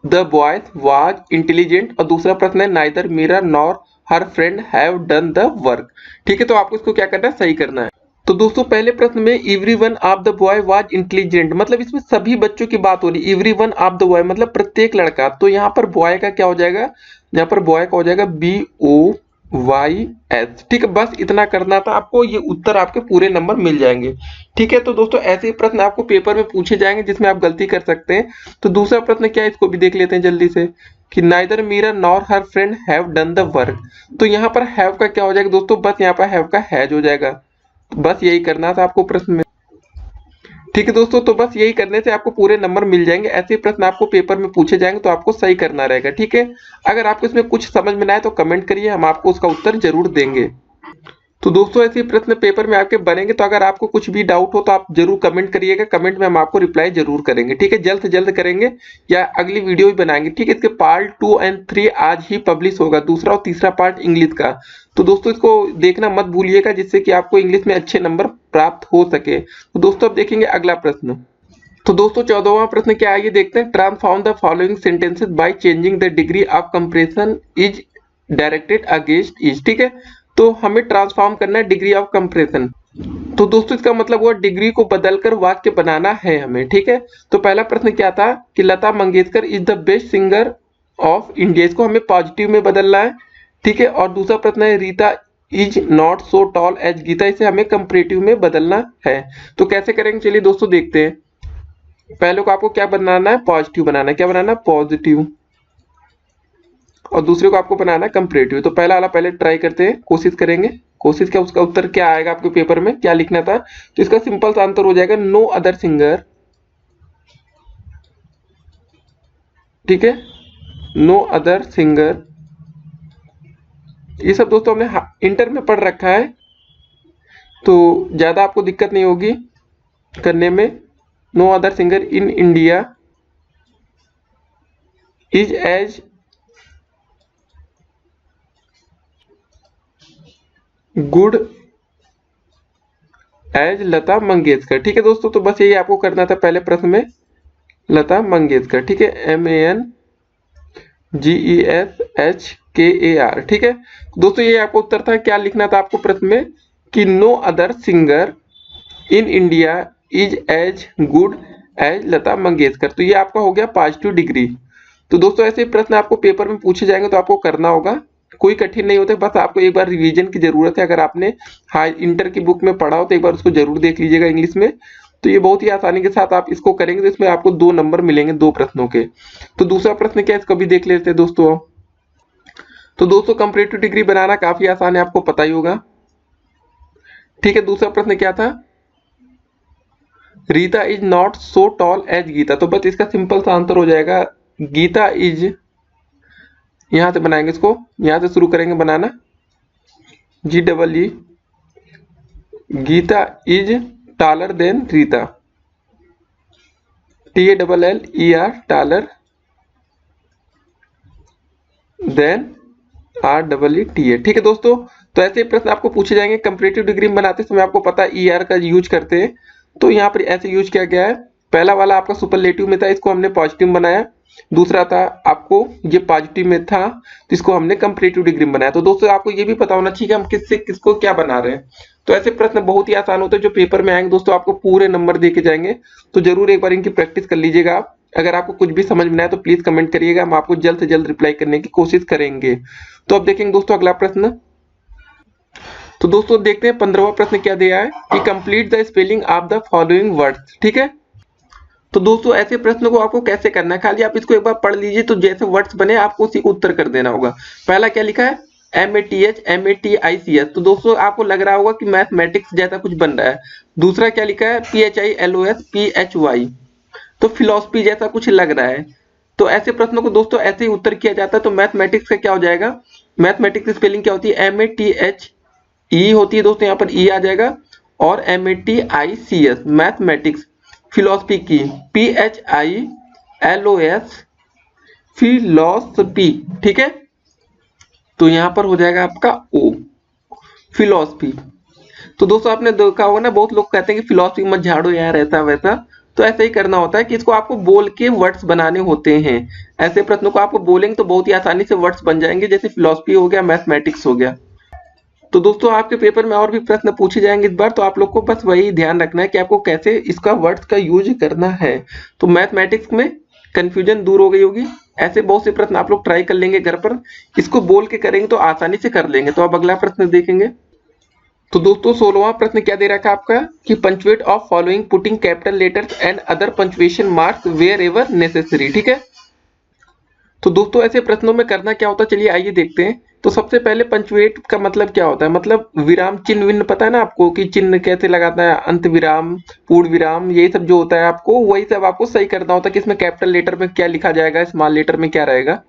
the boys was intelligent, और दूसरा प्रश्न है neither Meera nor her friend have done the work. ठीक है, तो आपको इसको क्या करना है? सही करना है। तो दोस्तों पहले प्रश्न में everyone of the boy was intelligent, मतलब इसमें सभी बच्चों की बात हो रही। एवरीवन ऑफ द बॉय मतलब प्रत्येक लड़का। तो यहाँ पर बॉय का क्या हो जाएगा? यहाँ पर बॉय का हो जाएगा BOYS। ठीक है, बस इतना करना था आपको, ये उत्तर आपके पूरे नंबर मिल जाएंगे। ठीक है, तो दोस्तों ऐसे ही प्रश्न आपको पेपर में पूछे जाएंगे जिसमें आप गलती कर सकते हैं। तो दूसरा प्रश्न क्या है, इसको भी देख लेते हैं जल्दी से कि neither Meera nor her friend have done the work. तो यहाँ पर हैव का क्या हो जाएगा दोस्तों? बस यहाँ पर हैव का हैज हो जाएगा। बस यही करना था आपको प्रश्न में। ठीक है दोस्तों, तो बस यही करने से आपको पूरे नंबर मिल जाएंगे। ऐसे प्रश्न आपको पेपर में पूछे जाएंगे तो आपको सही करना रहेगा। ठीक है, अगर आपको इसमें कुछ समझ में ना आए तो कमेंट करिए, हम आपको उसका उत्तर जरूर देंगे। तो दोस्तों ऐसे प्रश्न पेपर में आपके बनेंगे, तो अगर आपको कुछ भी डाउट हो तो आप जरूर कमेंट करिएगा। कमेंट में हम आपको रिप्लाई जरूर करेंगे। ठीक है, जल्द से जल्द करेंगे या अगली वीडियो भी बनाएंगे। ठीक है, इसके पार्ट 2 और 3 आज ही पब्लिश होगा, दूसरा और तीसरा पार्ट इंग्लिश का। तो दोस्तों इसको देखना मत भूलिएगा, जिससे कि आपको इंग्लिश में अच्छे नंबर प्राप्त हो सके। तो दोस्तों अब देखेंगे अगला प्रश्न। तो दोस्तों 14वां प्रश्न क्या है ये देखते हैं। Transform the following sentences by changing the degree of compression is directed against is. ठीक है, तो हमें ट्रांसफॉर्म करना है डिग्री ऑफ कंप्रेशन। तो दोस्तों इसका मतलब हुआ डिग्री को बदलकर वाक्य बनाना है हमें। ठीक है, तो पहला प्रश्न क्या था कि Lata Mangeshkar is the best singer of India, इसको हमें पॉजिटिव में बदलना है। ठीक है, और दूसरा प्रश्न है Rita is not so tall as Geeta, इसे हमें कंपैरेटिव में बदलना है। तो कैसे करेंगे चलिए दोस्तों देखते हैं। पहले को आपको क्या बनाना है? पॉजिटिव बनाना है। क्या बनाना है? पॉजिटिव। और दूसरे को आपको बनाना है कंपैरेटिव। तो पहला वाला पहले ट्राई करते हैं, कोशिश करेंगे। कोशिश क्या, उसका उत्तर क्या आएगा आपके पेपर में, क्या लिखना था। तो इसका सिंपल सा आंसर हो जाएगा नो अदर सिंगर, ठीक है, नो अदर सिंगर। ये सब दोस्तों हमने इंटर में पढ़ रखा है, तो ज्यादा आपको दिक्कत नहीं होगी करने में। No other singer in India is as good as Lata Mangeshkar, ठीक है दोस्तों। तो बस यही आपको करना था पहले प्रश्न में, लता मंगेशकर, ठीक है, MANGESHKAR, ठीक है दोस्तों। ये आपको उत्तर था, क्या लिखना था आपको प्रश्न में कि no other singer in India is as good as Lata Mangeshkar. तो ये आपका हो गया पॉजिटिव डिग्री। तो दोस्तों ऐसे प्रश्न आपको पेपर में पूछे जाएंगे तो आपको करना होगा, कोई कठिन नहीं होता, बस आपको एक बार रिवीजन की जरूरत है। अगर आपने हाई इंटर की बुक में पढ़ा हो तो एक बार उसको जरूर देख लीजिएगा इंग्लिश में। तो ये बहुत ही आसानी के साथ आप इसको करेंगे तो इसमें आपको 2 नंबर मिलेंगे 2 प्रश्नों के। तो दूसरा प्रश्न क्या है, इसको भी देख लेते हैं दोस्तों। तो दोस्तों कंपैरेटिव डिग्री बनाना काफी आसान है, आपको पता ही होगा, ठीक है। दूसरा प्रश्न क्या था, Rita is not so tall as Geeta. तो बस इसका सिंपल सा आंसर हो जाएगा गीता इज, यहां से बनाएंगे इसको, यहां से शुरू करेंगे बनाना, GEE, Geeta is taller than Rita, TALLER, taller than REETA, ठीक है दोस्तों। तो ऐसे प्रश्न आपको पूछे जाएंगे कंपैरेटिव डिग्री बनाते समय, आपको पता है ER का यूज करते हैं। तो यहाँ पर ऐसे यूज किया गया है, पहला वाला आपका सुपरलेटिव में था, इसको हमने पॉजिटिव बनाया। दूसरा था आपको ये पॉजिटिव में था, तो इसको हमने कंपैरेटिव डिग्री में बनाया। तो दोस्तों आपको ये भी पता होना चाहिए कि हम किससे किसको क्या बना रहे हैं। तो ऐसे प्रश्न बहुत ही आसान होते हैं जो पेपर में आएंगे दोस्तों, आपको पूरे नंबर दे के जाएंगे। तो जरूर एक बार इनकी प्रैक्टिस कर लीजिएगा आप। अगर आपको कुछ भी समझ में ना आए तो प्लीज कमेंट करिएगा, हम आपको जल्द से जल्द रिप्लाई करने की कोशिश करेंगे। तो अब देखेंगे दोस्तों अगला प्रश्न। तो दोस्तों देखते हैं 15वां प्रश्न क्या दिया है कि complete the spelling of the following words, ठीक है। तो दोस्तों ऐसे प्रश्नों को आपको कैसे करना है, खाली आप इसको एक बार पढ़ लीजिए, तो जैसे वर्ड्स बने आपको उसी को उत्तर कर देना होगा। पहला क्या लिखा है, MATH, तो दोस्तों आपको लग रहा होगा कि मैथमेटिक्स जैसा कुछ बन रहा है। दूसरा क्या लिखा है, PHILOSPHY, तो फिलोसफी जैसा कुछ लग रहा है। तो ऐसे प्रश्नों को दोस्तों ऐसे ही उत्तर किया जाता है। तो मैथमेटिक्स का क्या हो जाएगा, मैथमेटिक्स स्पेलिंग क्या होती है, MATHE होती है दोस्तों, यहाँ पर E आ जाएगा, और MATICS मैथमेटिक्स। फिलोसफी की PHILOS फिलोसफी, ठीक है। तो यहां पर हो जाएगा आपका O फिलोसफी। तो दोस्तों आपने देखा होगा ना, बहुत लोग कहते हैं कि फिलोसफी मत झाड़ो यार ऐसा वैसा, तो ऐसा ही करना होता है कि इसको आपको बोल के वर्ड्स बनाने होते हैं। ऐसे प्रश्नों को आपको बोलेंगे तो बहुत ही आसानी से वर्ड्स बन जाएंगे, जैसे फिलोसफी हो गया, मैथमेटिक्स हो गया। तो दोस्तों आपके पेपर में और भी प्रश्न पूछे जाएंगे इस बार, तो आप लोग को बस वही ध्यान रखना है कि आपको कैसे इसका वर्ड्स का यूज करना है। तो मैथमेटिक्स में कंफ्यूजन दूर हो गई होगी। ऐसे बहुत से प्रश्न आप लोग ट्राई कर लेंगे घर पर, इसको बोल के करेंगे तो आसानी से कर लेंगे। तो अब अगला प्रश्न देखेंगे। तो दोस्तों 16वां प्रश्न क्या दे रखा है आपका कि punctuate of following putting capital letters and other punctuation marks wherever necessary, ठीक है। तो दोस्तों ऐसे प्रश्नों में करना क्या होता है, चलिए आइए देखते हैं। तो सबसे पहले पंचुएट का मतलब क्या होता है, मतलब विराम चिन्ह विन्ह पता है ना आपको कि चिन्ह कैसे लगाता है, अंत विराम, पूर्ण विराम, यही सब जो होता है आपको वही सब आपको सही करना होता है कि इसमें कैपिटल लेटर में क्या लिखा जाएगा, स्मॉल लेटर में क्या रहेगा।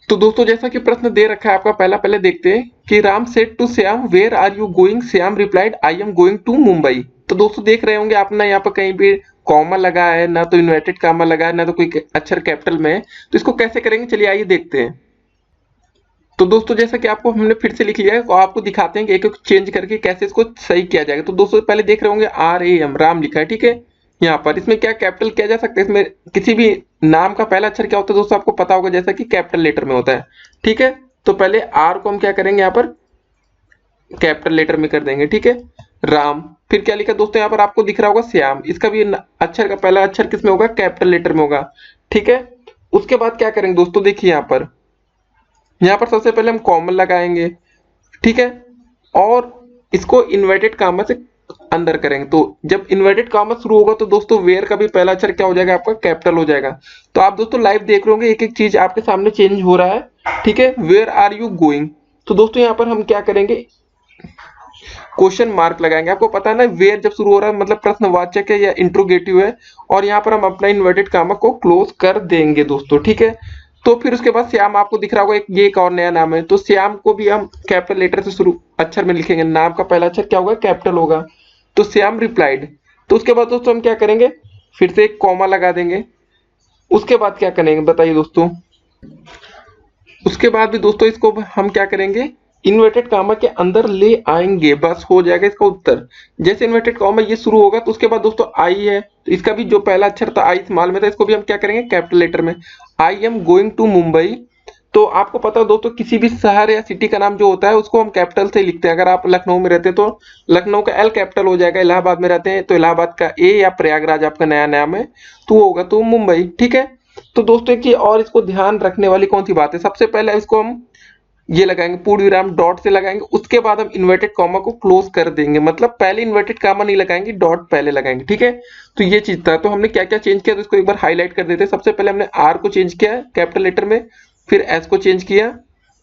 तो दोस्तों जैसा कि प्रश्न दे रखा है आपका, पहले देखते हैं कि Ram said to Shyam where are you going, Shyam replied I am going to Mumbai. तो दोस्तों देख रहे होंगे आपने यहाँ पर कहीं भी कॉमा लगा है, ना तो इन्वर्टेड कॉमा लगा है, ना तो कोई अक्षर कैपिटल में है। तो इसको कैसे करेंगे चलिए आइए देखते हैं। तो दोस्तों जैसा कि आपको हमने फिर से लिख लिया है, तो आपको दिखाते हैं कि एक एक चेंज करके कैसे इसको सही किया जाएगा। तो दोस्तों पहले देख रहे होंगे RAM राम लिखा है, ठीक है। यहाँ पर इसमें क्या कैपिटल किया जा सकता है, इसमें किसी भी नाम का पहला अक्षर क्या होता है दोस्तों आपको पता होगा, जैसा कि कैपिटल लेटर में होता है, ठीक है। तो पहले R को हम क्या करेंगे, यहाँ पर कैपिटल लेटर में कर देंगे, ठीक है, राम। फिर क्या लिखा दोस्तों यहाँ पर आपको दिख रहा होगा श्याम, इसका भी अक्षर का पहला अक्षर किसमें होगा, कैपिटल लेटर में होगा, ठीक है। उसके बाद क्या करेंगे दोस्तों, देखिए यहाँ पर सबसे पहले हम कॉमन लगाएंगे, ठीक है, और इसको इन्वर्टेड कॉमा से अंदर करेंगे। तो जब इन्वर्टेड कॉमा शुरू होगा तो दोस्तों वेयर का भी पहला अक्षर क्या हो जाएगा, आपका कैपिटल हो जाएगा। तो आप दोस्तों लाइव देख रहे होंगे एक एक चीज आपके सामने चेंज हो रहा है। ठीक है, वेयर आर यू गोइंग। तो दोस्तों यहाँ पर हम क्या करेंगे, क्वेश्चन मार्क लगाएंगे। आपको पता है ना, वेयर जब शुरू हो रहा है मतलब प्रश्नवाचक है या इंट्रोगेटिव है, और यहाँ पर हम अपना इन्वर्टेड कामा को क्लोज कर देंगे दोस्तों। ठीक है, तो फिर उसके बाद श्याम आपको दिख रहा होगा, एक और नया नाम है, तो श्याम को भी हम कैपिटल लेटर से शुरू अक्षर में लिखेंगे। नाम का पहला अक्षर क्या होगा, कैपिटल होगा। तो श्याम रिप्लाइड। तो उसके बाद दोस्तों हम क्या करेंगे, फिर से एक कॉमा लगा देंगे। उसके बाद क्या करेंगे बताइए दोस्तों, उसके बाद भी दोस्तों इसको हम क्या करेंगे, इन्वर्टेड कॉमा के अंदर ले आएंगे, बस हो जाएगा इसका उत्तर। जैसे इन्वर्टेड कॉमा ये शुरू होगा तो उसके बाद दोस्तों आई है, तो इसका भी जो पहला अक्षर था आई स्मॉल में था, इसको भी हम क्या करेंगे कैपिटल लेटर में। I am going to Mumbai. तो आपको पता हो दोस्तों, किसी भी शहर या सिटी का नाम जो होता है उसको हम कैपिटल से लिखते हैं। अगर आप लखनऊ में रहते हैं तो लखनऊ का एल कैपिटल हो जाएगा, इलाहाबाद में रहते हैं तो इलाहाबाद का ए, या प्रयागराज आपका नया नाम है तो वो होगा तो मुंबई। ठीक है, तो दोस्तों की और इसको ध्यान रखने वाली कौन सी बात है, सबसे पहले इसको हम ये लगाएंगे पूर्ण विराम डॉट से लगाएंगे, उसके बाद हम इन्वर्टेड कॉमा को क्लोज कर देंगे, मतलब पहले इन्वर्टेड कॉमा नहीं लगाएंगे, डॉट पहले लगाएंगे। ठीक है, तो ये चीज था। तो हमने क्या क्या चेंज किया तो इसको एक बार हाईलाइट कर देते हैं। सबसे पहले हमने आर को चेंज किया कैपिटल लेटर में, फिर एस को चेंज किया,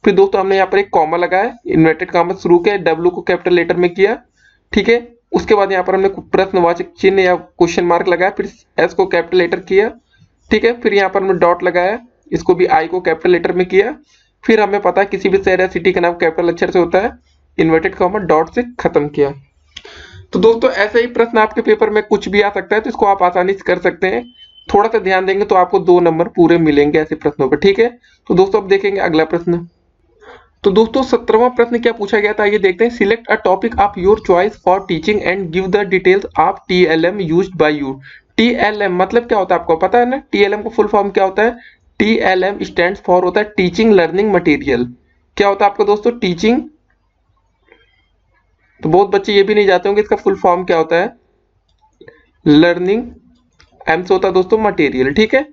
फिर दोस्तों हमने यहाँ पर एक कॉमा लगाया, इन्वर्टेड कॉमा शुरू किया, डब्ल्यू को कैपिटल लेटर में किया। ठीक है, उसके बाद यहाँ पर हमने प्रश्नवाचक चिन्ह या क्वेश्चन मार्क लगाया, फिर एस को कैपिटल लेटर किया। ठीक है, फिर यहाँ पर हमने डॉट लगाया, इसको भी आई को कैपिटल लेटर में किया। फिर हमें पता है किसी भी शहर या सिटी का नाम कैपिटल अक्षर से होता है, इन्वर्टेड कॉमा डॉट से खत्म किया। तो दोस्तों ऐसे ही प्रश्न आपके पेपर में कुछ भी आ सकता है, तो इसको आप आसानी से कर सकते हैं। थोड़ा सा ध्यान देंगे तो आपको 2 नंबर पूरे मिलेंगे ऐसे प्रश्नों पर। ठीक है, तो दोस्तों अब देखेंगे अगला प्रश्न। तो दोस्तों 17वां प्रश्न क्या पूछा गया था, ये देखते हैं। Select a topic of your choice for teaching and give the details of TLM used by you. TLM मतलब क्या होता है आपको पता है ना, टीएलएम का फुल फॉर्म क्या होता है, टीएलएम स्टैंड्स फॉर होता है टीचिंग लर्निंग मटेरियल। क्या होता है आपका दोस्तों, टीचिंग। तो बहुत बच्चे ये भी नहीं जानते होंगे इसका फुल फॉर्म क्या होता है, लर्निंग, एम से होता है दोस्तों मटेरियल। ठीक है,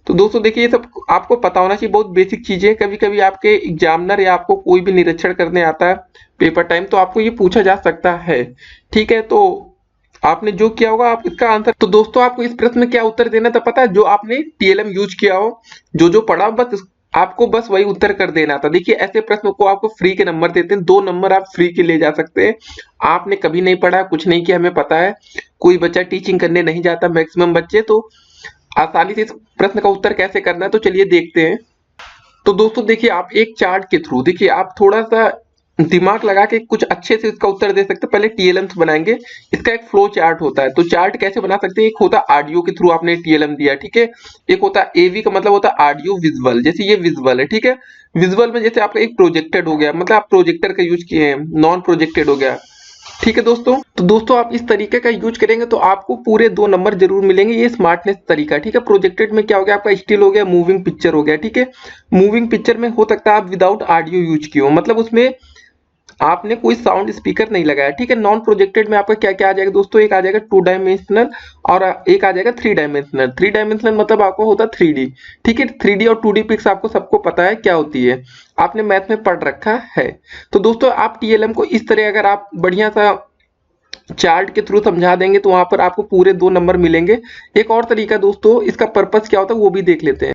तो दोस्तों देखिए ये सब आपको पता होना चाहिए, बहुत बेसिक चीजें। कभी कभी आपके एग्जामिनर या आपको कोई भी निरीक्षण करने आता है पेपर टाइम, तो आपको ये पूछा जा सकता है। ठीक है, तो आपने जो किया होगा आप इसका आंसर, तो दोस्तों आपको इस प्रश्न में क्या उत्तर देना था पता है, जो आपने टीएलएम यूज किया हो, जो पढ़ा बस आपको बस वही उत्तर कर देना था। देखिए ऐसे प्रश्न को आपको फ्री के नंबर देते हैं, 2 नंबर आप फ्री के ले जा सकते हैं। आपने कभी नहीं पढ़ा, कुछ नहीं किया, हमें पता है कोई बच्चा टीचिंग करने नहीं जाता मैक्सिमम बच्चे, तो आसानी से इस प्रश्न का उत्तर कैसे करना है तो चलिए देखते हैं। तो दोस्तों देखिए आप एक चार्ट के थ्रू, देखिए आप थोड़ा सा दिमाग लगा के कुछ अच्छे से इसका उत्तर दे सकते हैं। पहले टीएलएम बनाएंगे, इसका एक फ्लो चार्ट होता है। तो चार्ट कैसे बना सकते हैं, एक होता है ऑडियो के थ्रू आपने टीएलएम दिया, ठीक है, एक होता है एवी का मतलब होता है ऑडियो विजुअल, जैसे ये विजुअल है। ठीक है, विजुअल में जैसे आपका एक प्रोजेक्टेड हो गया, मतलब आप प्रोजेक्टर का यूज किए हैं, नॉन प्रोजेक्टेड हो गया। ठीक है दोस्तों, तो दोस्तों आप इस तरीके का यूज करेंगे तो आपको पूरे 2 नंबर जरूर मिलेंगे, ये स्मार्टनेस तरीका। ठीक है, प्रोजेक्टेड में क्या हो गया आपका, स्टिल हो गया, मूविंग पिक्चर हो गया। ठीक है, मूविंग पिक्चर में हो सकता है आप विदाउट ऑडियो यूज किए हो, मतलब उसमें आपने कोई साउंड स्पीकर नहीं लगाया। ठीक है, नॉन प्रोजेक्टेड में आपका क्या क्या आ जाएगा दोस्तों, एक आ जाएगा 2 डायमेंशनल और एक आ जाएगा 3 डायमेंशनल। 3 डायमेंशनल मतलब आपको होता है 3D। ठीक है, 3D और 2D पिक्स आपको सबको पता है क्या होती है, आपने मैथ में पढ़ रखा है। तो दोस्तों आप टीएलएम को इस तरह अगर आप बढ़िया सा चार्ट के थ्रू समझा देंगे तो वहां पर आपको पूरे 2 नंबर मिलेंगे। एक और तरीका दोस्तों, इसका पर्पस क्या होता है वो भी देख लेते हैं।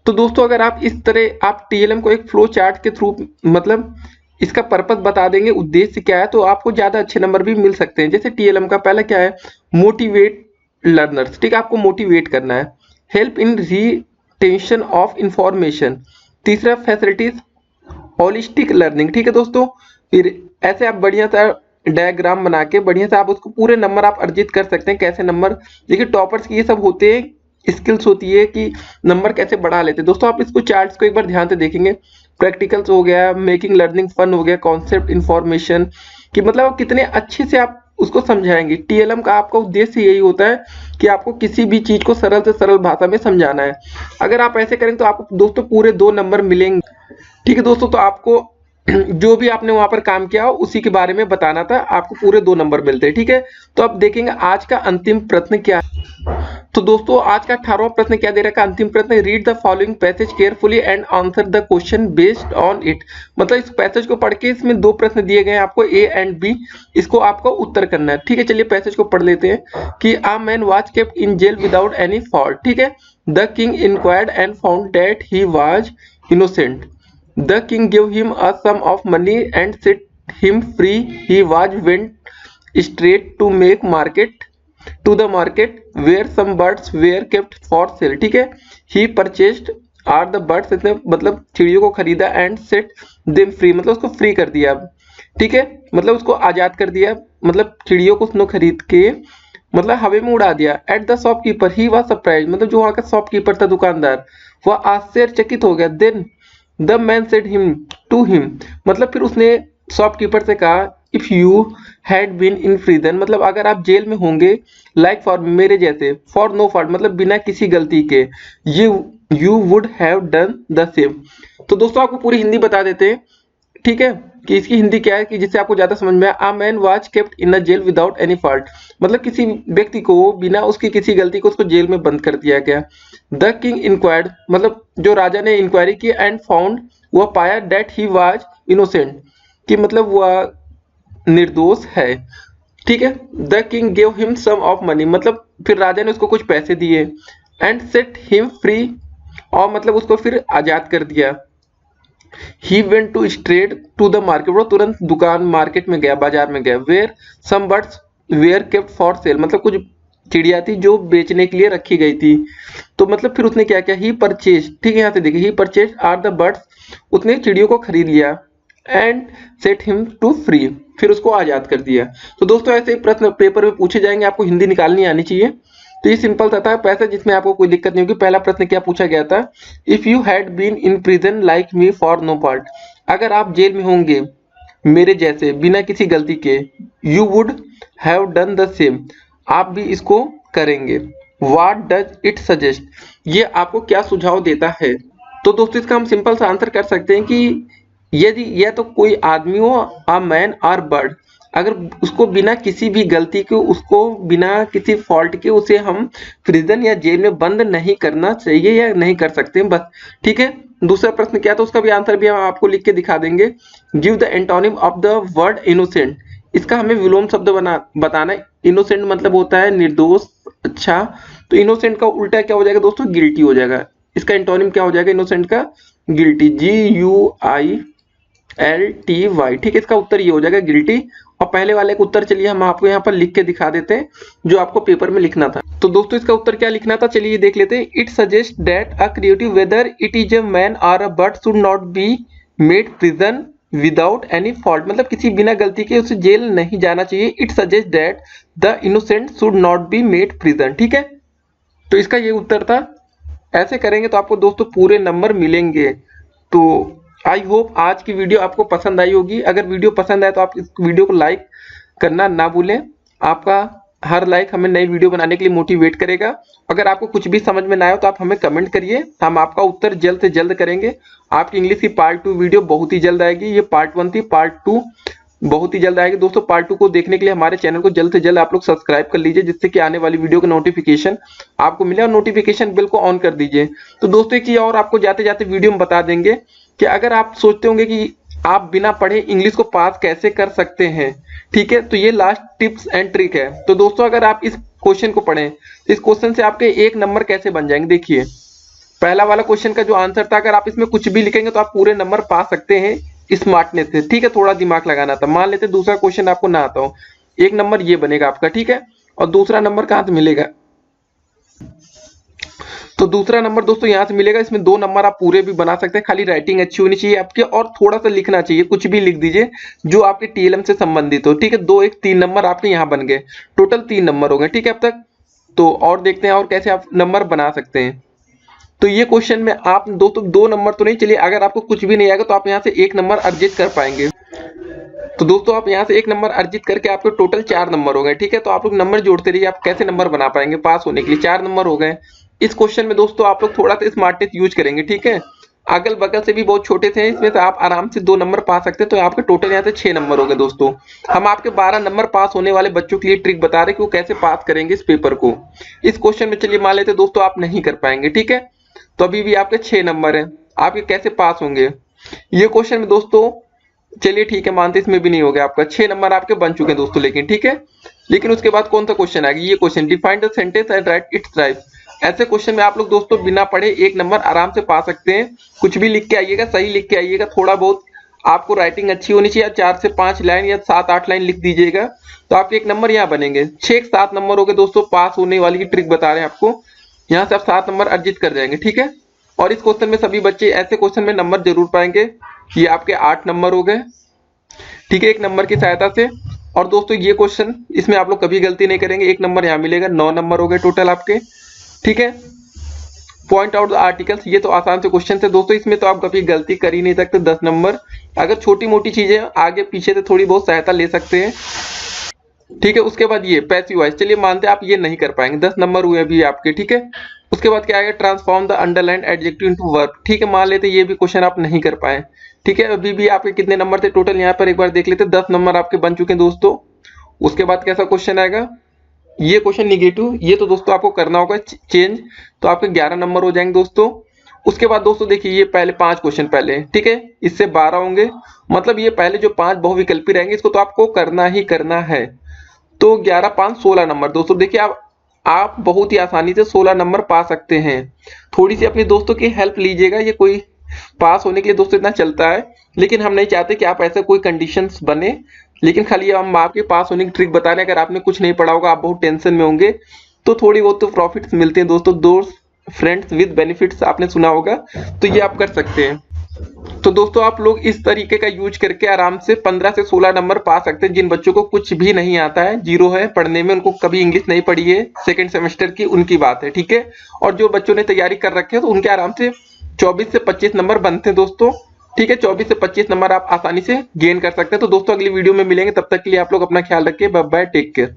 तो दोस्तों अगर आप इस तरह आप टीएलएम को एक फ्लो चार्ट के थ्रू मतलब इसका पर्पस बता देंगे, उद्देश्य क्या है, तो आपको ज्यादा अच्छे नंबर भी मिल सकते हैं। जैसे टीएलएम का पहला क्या है, मोटिवेट लर्नर्स। ठीक है, आपको मोटिवेट करना है, help in retention of information. तीसरा फैसिलिटीज होलिस्टिक लर्निंग। ठीक है दोस्तों, फिर ऐसे आप बढ़िया सा डायग्राम बना के बढ़िया से आप उसको पूरे नंबर आप अर्जित कर सकते हैं। कैसे नंबर, देखिए टॉपर्स की ये सब होते हैं, स्किल्स होती है कि नंबर कैसे बढ़ा लेते हैं। दोस्तों आप इसको चार्ट्स को एक बार ध्यान से देखेंगे, प्रैक्टिकल्स हो गया, मेकिंग लर्निंग फन हो गया, कॉन्सेप्ट इंफॉर्मेशन कि मतलब आप कितने अच्छे से आप उसको समझाएंगे। टीएलएम का आपका उद्देश्य यही होता है कि आपको किसी भी चीज को सरल से सरल भाषा में समझाना है। अगर आप ऐसे करेंगे तो आपको दोस्तों पूरे 2 नंबर मिलेंगे। ठीक है दोस्तों, तो आपको जो भी आपने वहां पर काम किया हो उसी के बारे में बताना था, आपको पूरे 2 नंबर मिलते हैं। ठीक है, तो अब देखेंगे आज का अंतिम प्रश्न क्या है। तो दोस्तों आज का 18वां प्रश्न क्या दे रखा है, अंतिम प्रश्न, read the following passage carefully and answer the question based on it. मतलब इस पैसेज को पढ़ के इसमें 2 प्रश्न दिए गए हैं आपको, ए एंड बी, इसको आपको उत्तर करना है। ठीक है, चलिए पैसेज को पढ़ लेते हैं कि a man was kept in jail without any fault. ठीक है, the king inquired and found that he was innocent. The king give him a sum of money and set him free. He was went straight to make market to the market where some birds were kept for sale. ठीक है, he purchased are the birds, मतलब चिड़ियों को खरीदा, and set them free, मतलब उसको free कर दिया। ठीक है, मतलब उसको आजाद कर दिया, मतलब चिड़ियों को उसने खरीद के मतलब हवा में उड़ा दिया। At the shopkeeper he was surprise, मतलब जो वहां का शॉपकीपर था, दुकानदार, वह आश्चर्यचकित हो गया। Then the man said him to him, मतलब फिर उसने शॉपकीपर से कहा, if you had been in prison, मतलब अगर आप जेल में होंगे, लाइक फॉर, मेरे जैसे, फॉर नो फॉल्ट, मतलब बिना किसी गलती के, you would have done the same. तो दोस्तों आपको पूरी हिंदी बता देते हैं, ठीक है, कि इसकी हिंदी क्या है, कि जिससे आपको ज्यादा समझ में आए। A man was kept in a jail without any fault, मतलब किसी व्यक्ति को बिना उसकी किसी गलती को उसको जेल में बंद कर दिया गया। द किंग इंक्वायर्ड, मतलब जो राजा ने इंक्वायरी की, एंड फाउंड, वह पाया, दैट ही वाज इनोसेंट, कि मतलब वह निर्दोष है। ठीक है, the king gave him some of money, मतलब फिर राजा ने उसको कुछ पैसे दिए, एंड सेट हिम फ्री, और मतलब उसको फिर आजाद कर दिया। He went to straight to the market, वो तुरंत दुकान मार्केट में गया, बाजार में गया। Where some birds were kept for sale, मतलब कुछ चिड़िया थी जो बेचने के लिए रखी गई थी। तो मतलब फिर उसने क्या किया, ही परचेज, ठीक है, यहाँ से देखिए, he purchase are the birds, उसने चिड़ियों को खरीद लिया, and set him to free, फिर उसको आजाद कर दिया। तो दोस्तों ऐसे ही प्रश्न पेपर में पूछे जाएंगे, आपको हिंदी निकालनी आनी चाहिए। तो ये सिंपल सा था पैसेज, जिसमें आपको कोई दिक्कत नहीं होगी। पहला प्रश्न क्या पूछा गया था, if you had been in prison like me for no fault, अगर आप जेल में होंगे मेरे जैसे बिना किसी गलती के, you would have done the same, आप भी इसको करेंगे। व्हाट डज इट सजेस्ट, ये आपको क्या सुझाव देता है। तो दोस्तों इसका हम सिंपल सा आंसर कर सकते हैं कि यदि यह तो कोई आदमी हो, अ मैन और बर्ड, अगर उसको बिना किसी भी गलती के, उसको बिना किसी फॉल्ट के, उसे हम प्रिजन या जेल में बंद नहीं करना चाहिए या नहीं कर सकते बस। ठीक है, दूसरा प्रश्न क्या था, उसका भी आंसर भी हम आपको लिख के दिखा देंगे। Give the antonym of the word innocent, इसका हमें विलोम शब्द बताना है। इनोसेंट मतलब होता है निर्दोष। अच्छा, तो इनोसेंट का उल्टा क्या हो जाएगा दोस्तों, गिल्टी हो जाएगा। इसका एंटोनिम क्या हो जाएगा इनोसेंट का, गिल्टी, GUILTY। ठीक है, इसका उत्तर ये हो जाएगा गिल्टी। और पहले वाले का उत्तर चलिए हम आपको यहाँ पर लिख के दिखा देते हैं, जो आपको पेपर में लिखना था। तो दोस्तों इसका उत्तर क्या लिखना था, चलिए ये देख लेते हैं। It suggest that a creative whether it is a man or a bird should not be made prison without any fault, मतलब किसी बिना गलती के उसे जेल नहीं जाना चाहिए। It suggest that the innocent should not be made prison. ठीक है, तो इसका ये उत्तर था। ऐसे करेंगे तो आपको दोस्तों पूरे नंबर मिलेंगे। तो आई होप आज की वीडियो आपको पसंद आई होगी। अगर वीडियो पसंद आए तो आप इस वीडियो को लाइक करना ना भूलें। आपका हर लाइक हमें नई वीडियो बनाने के लिए मोटिवेट करेगा। अगर आपको कुछ भी समझ में ना आए तो आप हमें कमेंट करिए, हम आपका उत्तर जल्द से जल्द करेंगे। आपकी इंग्लिश की पार्ट 2 वीडियो बहुत ही जल्द आएगी। ये पार्ट 1 थी, पार्ट 2 बहुत ही जल्द आएगी दोस्तों। पार्ट 2 को देखने के लिए हमारे चैनल को जल्द से जल्द आप लोग सब्सक्राइब कर लीजिए, जिससे कि आने वाली वीडियो का नोटिफिकेशन आपको मिले, और नोटिफिकेशन बिल को ऑन कर दीजिए। तो दोस्तों एक चीज और आपको जाते जाते वीडियो में बता देंगे कि अगर आप सोचते होंगे कि आप बिना पढ़े इंग्लिश को पास कैसे कर सकते हैं, ठीक है, तो ये लास्ट टिप्स एंड ट्रिक है। तो दोस्तों अगर आप इस क्वेश्चन को पढ़ें तो इस क्वेश्चन से आपके 1 नंबर कैसे बन जाएंगे। देखिए पहला वाला क्वेश्चन का जो आंसर था, अगर आप इसमें कुछ भी लिखेंगे तो आप पूरे नंबर पा सकते हैं स्मार्टनेस से। ठीक है, थोड़ा दिमाग लगाना था। मान लेते दूसरा क्वेश्चन आपको ना आता हो, 1 नंबर ये बनेगा आपका, ठीक है, और दूसरा नंबर कहां से मिलेगा, तो दूसरा नंबर दोस्तों यहां से मिलेगा। इसमें 2 नंबर आप पूरे भी बना सकते हैं, खाली राइटिंग अच्छी होनी चाहिए आपके, और थोड़ा सा लिखना चाहिए, कुछ भी लिख दीजिए जो आपके TLM से संबंधित हो। ठीक है, 2 1 3 नंबर आपके यहाँ बन गए, टोटल 3 नंबर हो गए। ठीक है अब तक, तो और देखते हैं और कैसे आप नंबर बना सकते हैं। तो ये क्वेश्चन में आप दोस्तों 2 नंबर तो नहीं, चलिए अगर आपको कुछ भी नहीं आएगा तो आप यहाँ से 1 नंबर अर्जित कर पाएंगे। तो दोस्तों आप यहाँ से 1 नंबर अर्जित करके आपके टोटल 4 नंबर हो गए। ठीक है, तो आप लोग नंबर जोड़ते रहिए, आप कैसे नंबर बना पाएंगे पास होने के लिए। 4 नंबर हो गए। इस क्वेश्चन में दोस्तों आप लोग थोड़ा सा स्मार्टनेस यूज करेंगे। ठीक है, अगल बगल से भी बहुत छोटे थे, इसमें से आप आराम से 2 नंबर पा सकते हैं। तो आपके टोटल यहाँ से 6 नंबर हो गए दोस्तों। हम आपके 12 नंबर पास होने वाले बच्चों के लिए ट्रिक बता रहे हैं कि वो कैसे पास करेंगे इस पेपर को। इस क्वेश्चन में चलिए मान लेते दोस्तों आप नहीं कर पाएंगे। ठीक है, तो अभी भी आपके 6 नंबर है, आपके कैसे पास होंगे ये क्वेश्चन में दोस्तों। चलिए ठीक है, मानते इसमें भी नहीं हो गया, आपका 6 नंबर आपके बन चुके हैं दोस्तों। लेकिन ठीक है, लेकिन उसके बाद कौन सा क्वेश्चन आएगा, ये question, define the sentence and right it's right. ऐसे क्वेश्चन में आप लोग दोस्तों बिना पढ़े 1 नंबर आराम से पा सकते हैं। कुछ भी लिख के आइएगा, सही लिख के आइएगा, थोड़ा बहुत आपको राइटिंग अच्छी होनी चाहिए, 4 से 5 लाइन या 7-8 लाइन लिख दीजिएगा तो आपके 1 नंबर यहाँ बनेंगे। 6-7 नंबर हो गए दोस्तों, पास होने वाली की ट्रिक बता रहे हैं आपको, यहाँ से आप 7 नंबर अर्जित कर जाएंगे, ठीक है। और इस क्वेश्चन में सभी बच्चे ऐसे क्वेश्चन में नंबर जरूर पाएंगे। ये आपके 8 नंबर हो गए, ठीक है, 1 नंबर की सहायता से। और दोस्तों ये क्वेश्चन, इसमें आप लोग कभी गलती नहीं करेंगे, 1 नंबर यहाँ मिलेगा, 9 नंबर हो गए टोटल आपके, ठीक है। पॉइंट आउट द आर्टिकल्स, ये तो आसान से क्वेश्चन थे दोस्तों, इसमें तो आप कभी गलती कर ही नहीं सकते, 10 नंबर। अगर छोटी मोटी चीजें आगे पीछे से थोड़ी बहुत सहायता ले सकते हैं, ठीक है। उसके बाद ये पैसिव वॉइस, चलिए मानते हैं आप ये नहीं कर पाएंगे, 10 नंबर हुए अभी आपके, ठीक है। उसके बाद क्या आएगा, transform the underline adjective into verb, ठीक है। मान लेते ये भी क्वेश्चन आप नहीं कर पाए, ठीक है। अभी भी आपके कितने नंबर थे टोटल, यहाँ पर एक बार देख लेते, 10 नंबर आपके बन चुके हैं दोस्तों। उसके बाद कैसा क्वेश्चन आएगा, ये क्वेश्चन निगेटिव, ये तो दोस्तों आपको करना होगा चेंज, तो आपके 11 नंबर हो जाएंगे दोस्तों। उसके बाद दोस्तों देखिए ये पहले 5 क्वेश्चन पहले, ठीक है, इससे 12 होंगे, मतलब ये पहले जो 5 बहुविकल्पी रहेंगे इसको तो आपको करना ही करना है। तो 11 5 16 नंबर दोस्तों। देखिए आप बहुत ही आसानी से 16 नंबर पा सकते हैं। थोड़ी सी अपने दोस्तों की हेल्प लीजिएगा, ये कोई पास होने के लिए दोस्तों इतना चलता है, लेकिन हम नहीं चाहते कि आप ऐसे कोई कंडीशंस बने, लेकिन खाली हम आपके पास होने की ट्रिक बता रहे हैं। अगर आपने कुछ नहीं पढ़ा होगा, आप बहुत टेंशन में होंगे, तो थोड़ी बहुत तो प्रॉफिट्स मिलते हैं दोस्तों, दोस्त फ्रेंड्स विद बेनिफिट्स आपने सुना होगा, तो ये आप कर सकते हैं। तो दोस्तों आप लोग इस तरीके का यूज करके आराम से 15 से 16 नंबर पा सकते हैं। जिन बच्चों को कुछ भी नहीं आता है, जीरो है पढ़ने में, उनको कभी इंग्लिश नहीं पढ़ी है सेकंड सेमेस्टर की, उनकी बात है, ठीक है। और जो बच्चों ने तैयारी कर रखे है तो उनके आराम से 24 से 25 नंबर बनते हैं दोस्तों, ठीक है। 24 से 25 नंबर आप आसानी से गेन कर सकते हैं। तो दोस्तों अगली वीडियो में मिलेंगे, तब तक के लिए आप लोग अपना ख्याल रखिए, बाय बाय, टेक केयर।